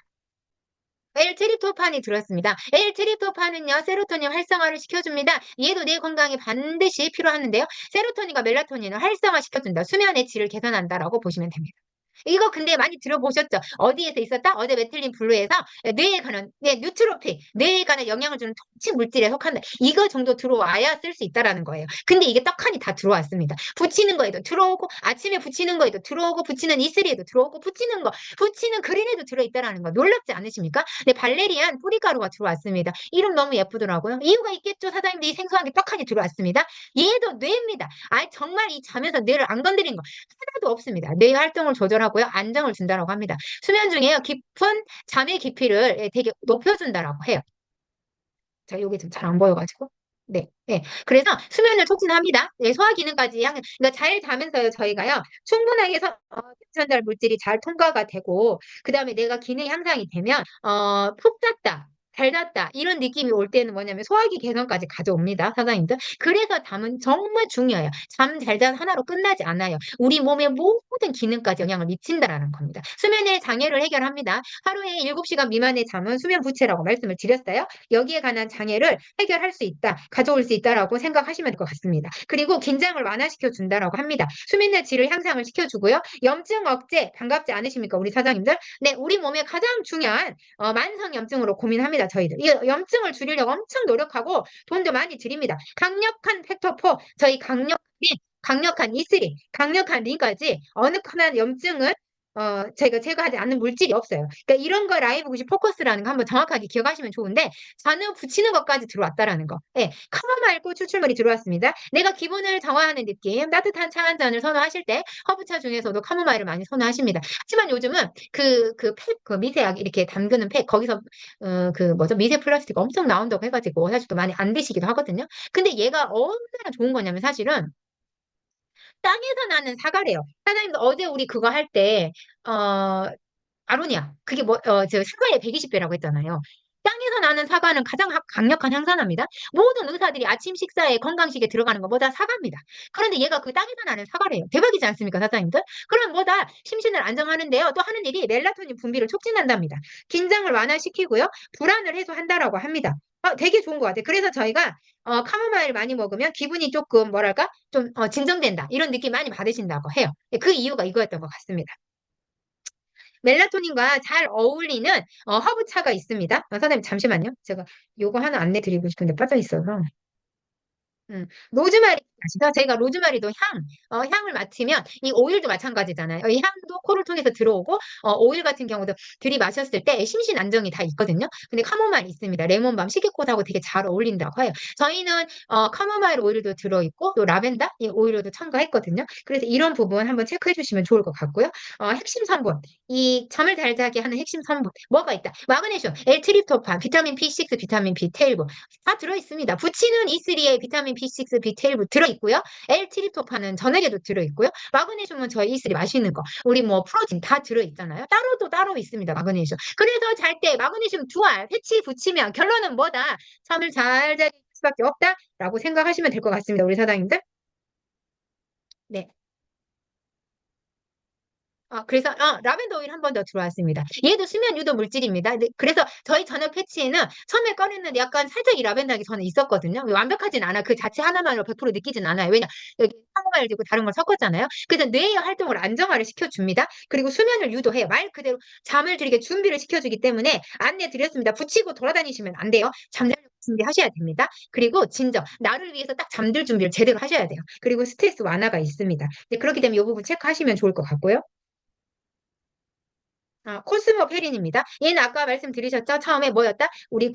L트립토판이 들었습니다. L트립토판은요, 세로토닌 활성화를 시켜줍니다. 얘도 뇌 건강에 반드시 필요하는데요. 세로토닌과 멜라토닌을 활성화시켜준다. 수면의 질을 개선한다라고 보시면 됩니다. 이거 근데 많이 들어보셨죠? 어디에서 있었다? 어제 메틸린 블루에서 뇌에 관한, 뉴트로픽, 뇌에 관한 영향을 주는 통치 물질에 속한다. 이거 정도 들어와야 쓸 수 있다라는 거예요. 근데 이게 떡하니 다 들어왔습니다. 붙이는 거에도 들어오고, 아침에 붙이는 거에도 들어오고, 붙이는 이슬이에도 들어오고, 붙이는 그린에도 들어있다라는 거. 놀랍지 않으십니까? 네, 발레리안 뿌리가루가 들어왔습니다. 이름 너무 예쁘더라고요. 이유가 있겠죠? 사장님들이 생소한 게 떡하니 들어왔습니다. 얘도 뇌입니다. 정말 이 잠에서 뇌를 안 건드리는 거 하나도 없습니다. 뇌 활동을 조절하고요. 안정을 준다라고 합니다. 수면 중에요. 깊은 잠의 깊이를 되게 높여준다라고 해요. 자, 여기 좀 잘 안 보여가지고. 네, 네. 그래서 수면을 促진합니다. 네, 소화 기능까지 그러니까 잘 자면서요, 저희가요, 충분하게 전달 물질이 잘 통과가 되고, 그 다음에 내가 기능 향상이 되면, 푹 잤다. 잘 잤다. 이런 느낌이 올 때는 뭐냐면 소화기 개선까지 가져옵니다. 사장님들. 그래서 잠은 정말 중요해요. 잠 잘 잔 하나로 끝나지 않아요. 우리 몸의 모든 기능까지 영향을 미친다라는 겁니다. 수면의 장애를 해결합니다. 하루에 7시간 미만의 잠은 수면 부채라고 말씀을 드렸어요. 여기에 관한 장애를 해결할 수 있다, 가져올 수 있다라고 생각하시면 될 것 같습니다. 그리고 긴장을 완화시켜 준다라고 합니다. 수면의 질을 향상을 시켜주고요. 염증 억제 반갑지 않으십니까, 우리 사장님들? 네, 우리 몸에 가장 중요한 만성 염증으로 고민합니다, 저희들. 이 염증을 줄이려고 엄청 노력하고 돈도 많이 들입니다. 강력한 팩터4, 저희 강력한 E3, 강력한 링까지 어느 하나 염증은 제가 제거하지 않는 물질이 없어요. 그러니까 이런 거 라이브 90 포커스라는 거 한번 정확하게 기억하시면 좋은데, 잔을 붙이는 것까지 들어왔다라는 거. 예, 카모마일 꽃 추출물이 들어왔습니다. 내가 기분을 정화하는 느낌, 따뜻한 차 한 잔을 선호하실 때 허브차 중에서도 카모마일을 많이 선호하십니다. 하지만 요즘은 그 미세하게 이렇게 담그는 팩, 거기서 미세 플라스틱 엄청 나온다고 해가지고 사실 또 많이 안 드시기도 하거든요. 근데 얘가 얼마나 좋은 거냐면 사실은 땅에서 나는 사과래요. 사장님도 어제 우리 그거 할 때, 아로니아. 그게 사과의 120배라고 했잖아요. 땅에서 나는 사과는 가장 강력한 향산화입니다. 모든 의사들이 아침 식사에 건강식에 들어가는 것보다 사과입니다. 그런데 얘가 그 땅에서 나는 사과래요. 대박이지 않습니까, 사장님들? 그럼 뭐다? 심신을 안정하는데요. 또 하는 일이 멜라토닌 분비를 촉진한답니다. 긴장을 완화시키고요. 불안을 해소한다라고 합니다. 되게 좋은 것 같아요. 그래서 저희가 카모마일 많이 먹으면 기분이 조금 뭐랄까? 좀 진정된다. 이런 느낌 많이 받으신다고 해요. 그 이유가 이거였던 것 같습니다. 멜라토닌과 잘 어울리는 허브차가 있습니다. 선생님 잠시만요. 제가 요거 하나 안내 드리고 싶은데 빠져 있어서. 로즈마리 아시죠? 저희가 로즈마리도 향을 맡으면 이 오일도 마찬가지잖아요. 이 향도 코를 통해서 들어오고 오일 같은 경우도 들이마셨을 때 심신 안정이 다 있거든요. 근데 카모마일 있습니다. 레몬밤 시계꽃하고 되게 잘 어울린다고 해요. 저희는 카모마일 오일도 들어있고 또 라벤더 이 오일도 첨가했거든요. 그래서 이런 부분 한번 체크해 주시면 좋을 것 같고요. 핵심 성분, 이 잠을 잘 자게 하는 핵심 성분 뭐가 있다? 마그네슘, L트립토판, 비타민 B6, 비타민 B12 다 들어있습니다. 붙이는 E3에 비타민 B6, B12 들어있고요. L-트립토판은 저녁에도 들어있고요. 마그네슘은 저희 이슬이 마시는 거. 우리 뭐 프로틴 다 들어있잖아요. 따로도 따로 있습니다. 마그네슘. 그래서 잘 때 마그네슘 2알 패치 붙이면 결론은 뭐다? 잠을 잘 자게 할 수밖에 없다라고 생각하시면 될 것 같습니다. 우리 사장님들. 네. 그래서 라벤더 오일 한 번 더 들어왔습니다. 얘도 수면 유도 물질입니다. 네, 그래서 저희 저녁 패치에는 처음에 꺼냈는데 약간 살짝 이 라벤더 향이 저는 있었거든요. 완벽하진 않아. 그 자체 하나만으로 100% 느끼진 않아요. 왜냐 여기 황금알 들고 다른 걸 섞었잖아요. 그래서 뇌의 활동을 안정화를 시켜줍니다. 그리고 수면을 유도해요. 말 그대로 잠을 들게 준비를 시켜주기 때문에 안내 드렸습니다. 붙이고 돌아다니시면 안 돼요. 잠자려고 준비하셔야 됩니다. 그리고 진정 나를 위해서 딱 잠들 준비를 제대로 하셔야 돼요. 그리고 스트레스 완화가 있습니다. 네, 그렇기 때문에 이 부분 체크하시면 좋을 것 같고요. 코스모페린입니다. 얘는 아까 말씀드리셨죠? 처음에 뭐였다? 우리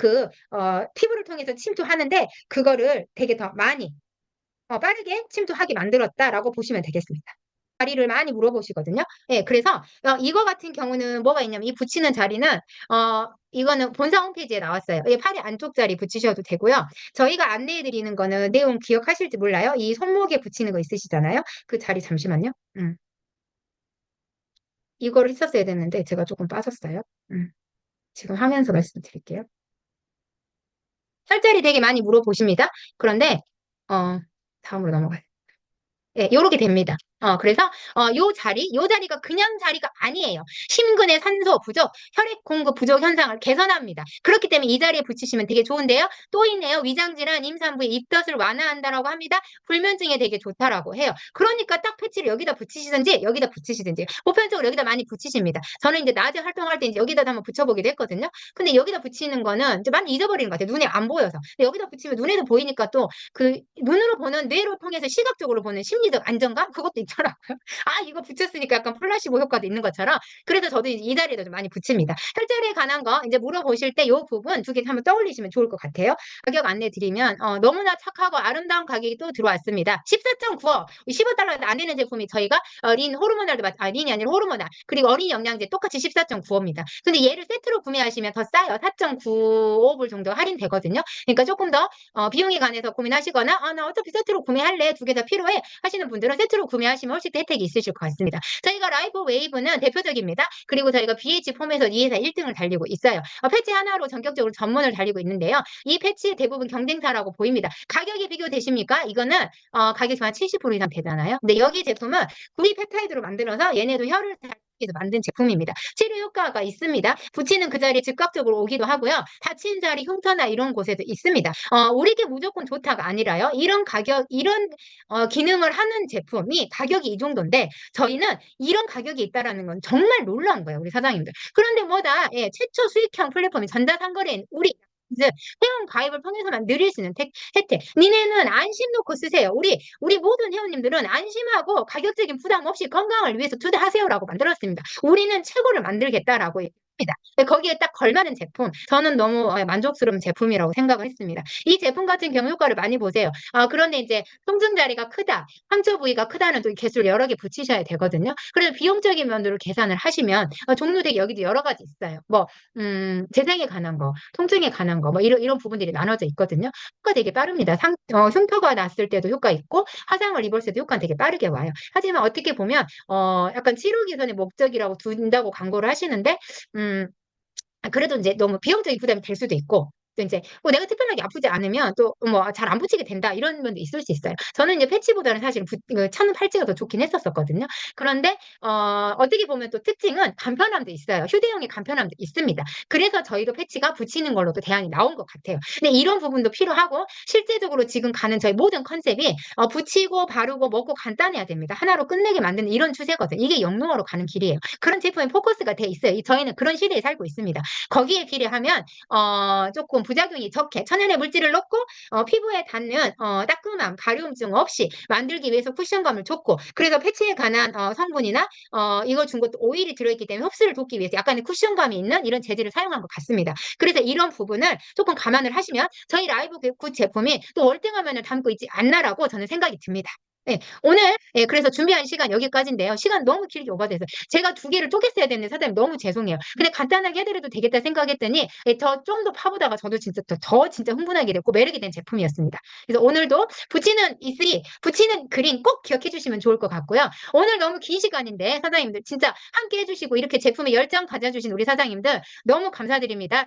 피부를 통해서 침투하는데, 그거를 되게 더 많이, 빠르게 침투하게 만들었다라고 보시면 되겠습니다. 자리를 많이 물어보시거든요. 예, 그래서, 이거 같은 경우는 뭐가 있냐면, 이 붙이는 자리는, 이거는 본사 홈페이지에 나왔어요. 이 팔의 안쪽 자리 붙이셔도 되고요. 저희가 안내해 드리는 거는 내용 기억하실지 몰라요. 이 손목에 붙이는 거 있으시잖아요. 그 자리 잠시만요. 이거를 했었어야 됐는데, 제가 조금 빠졌어요. 지금 하면서 말씀드릴게요. 혈자리 되게 많이 물어보십니다. 그런데 다음으로 넘어가요. 예, 요렇게 됩니다. 그래서 요 자리가 그냥 자리가 아니에요. 심근의 산소 부족, 혈액 공급 부족 현상을 개선합니다. 그렇기 때문에 이 자리에 붙이시면 되게 좋은데요. 또 있네요. 위장질환, 임산부의 입덧을 완화한다라고 합니다. 불면증에 되게 좋다라고 해요. 그러니까 딱 패치를 여기다 붙이시든지 여기다 붙이시든지 보편적으로 여기다 많이 붙이십니다. 저는 이제 낮에 활동할 때 이제 여기다 한번 붙여보기도 했거든요. 근데 여기다 붙이는 거는 이제 많이 잊어버리는 것 같아요. 눈에 안 보여서. 근데 여기다 붙이면 눈에도 보이니까 또 그 눈으로 보는 뇌를 통해서 시각적으로 보는 심리적 안정감 그것도 있더라고요. 이거 붙였으니까 약간 플라시보 효과도 있는 것처럼. 그래서 저도 이제 이 자리에도 좀 많이 붙입니다. 혈자리에 관한 거 이제 물어보실 때 이 부분 두 개 한번 떠올리시면 좋을 것 같아요. 가격 안내 드리면 너무나 착하고 아름다운 가격이 또 들어왔습니다. 14.95 $15 안 되는 제품이 저희가 린이 아니라 호르몬알 그리고 어린이 영양제 똑같이 14.95입니다. 근데 얘를 세트로 구매하시면 더 싸요. 4.95불 정도 할인되거든요. 그러니까 조금 더 비용에 관해서 고민하시거나 나 어차피 세트로 구매할래 두 개 다 필요해 하시는 분들은 세트로 구매하시면 훨씬 더 혜택이 있으실 것 같습니다. 저희가 라이브 웨이브는 대표적입니다. 그리고 저희가 BH 폼에서 2회사 1등을 달리고 있어요. 패치 하나로 전격적으로 전문을 달리고 있는데요. 이 패치 대부분 경쟁사라고 보입니다. 가격이 비교되십니까? 이거는 가격이 한 70% 이상 되잖아요. 근데 여기 제품은 구리 펩타이드로 만들어서 얘네도 혈을 해서 만든 제품입니다. 치료 효과가 있습니다. 붙이는 그 자리에 즉각적으로 오기도 하고요. 다친 자리 흉터나 이런 곳에도 있습니다. 우리게 무조건 좋다가 아니라요. 이런 가격, 이런 기능을 하는 제품이 가격이 이 정도인데 저희는 이런 가격이 있다라는 건 정말 놀라운 거예요. 우리 사장님들. 그런데 뭐다? 예, 최초 수익형 플랫폼이 전자상거래인 우리 회원 가입을 통해서만 누릴 수 있는 혜택. 니네는 안심 놓고 쓰세요. 우리 모든 회원님들은 안심하고 가격적인 부담 없이 건강을 위해서 투자하세요라고 만들었습니다. 우리는 최고를 만들겠다라고 합니다. 거기에 딱 걸맞는 제품. 저는 너무 만족스러운 제품이라고 생각을 했습니다. 이 제품 같은 경우 효과를 많이 보세요. 그런데 이제 통증 자리가 크다, 상처 부위가 크다는 또 개수를 여러 개 붙이셔야 되거든요. 그래서 비용적인 면으로 계산을 하시면 종류 되게 여기도 여러 가지 있어요. 뭐 재생에 관한 거, 통증에 관한 거, 뭐 이런 부분들이 나눠져 있거든요. 효과 되게 빠릅니다. 흉터가 났을 때도 효과 있고 화상을 입었을 때도 효과는 되게 빠르게 와요. 하지만 어떻게 보면 약간 치료 개선의 목적이라고 둔다고 광고를 하시는데 그래도 이제 너무 비용적인 부담이 될 수도 있고 또 이제 내가 특별하게 아프지 않으면 또 뭐 잘 안 붙이게 된다 이런 면도 있을 수 있어요. 저는 이제 패치보다는 사실 차는 팔찌가 더 좋긴 했었거든요. 그런데 어떻게 보면 또 특징은 간편함도 있어요. 휴대용의 간편함도 있습니다. 그래서 저희도 패치가 붙이는 걸로도 대안이 나온 것 같아요. 근데 이런 부분도 필요하고 실제적으로 지금 가는 저희 모든 컨셉이 붙이고 바르고 먹고 간단해야 됩니다. 하나로 끝내게 만드는 이런 추세거든요. 이게 영농으로 가는 길이에요. 그런 제품에 포커스가 돼 있어요. 저희는 그런 시대에 살고 있습니다. 거기에 비례하면 조금 부작용이 적게 천연의 물질을 넣고 피부에 닿는 따끔함, 가려움증 없이 만들기 위해서 쿠션감을 줬고 그래서 패치에 관한 성분이나 이걸 준 것도 오일이 들어있기 때문에 흡수를 돕기 위해서 약간의 쿠션감이 있는 이런 재질을 사용한 것 같습니다. 그래서 이런 부분을 조금 감안을 하시면 저희 라이브 굿 제품이 또 월등한 면을 담고 있지 않나라고 저는 생각이 듭니다. 예. 오늘 그래서 준비한 시간 여기까지인데요. 시간 너무 길게 오버돼서 제가 두 개를 쪼갰어야 되는데 사장님 너무 죄송해요. 그냥 간단하게 해 드려도 되겠다 생각했더니 좀 더 파보다가 저도 진짜 더 진짜 흥분하게 됐고 매력이 된 제품이었습니다. 그래서 오늘도 붙이는 E3, 붙이는 그린 꼭 기억해 주시면 좋을 것 같고요. 오늘 너무 긴 시간인데 사장님들 진짜 함께 해 주시고 이렇게 제품에 열정 가져 주신 우리 사장님들 너무 감사드립니다.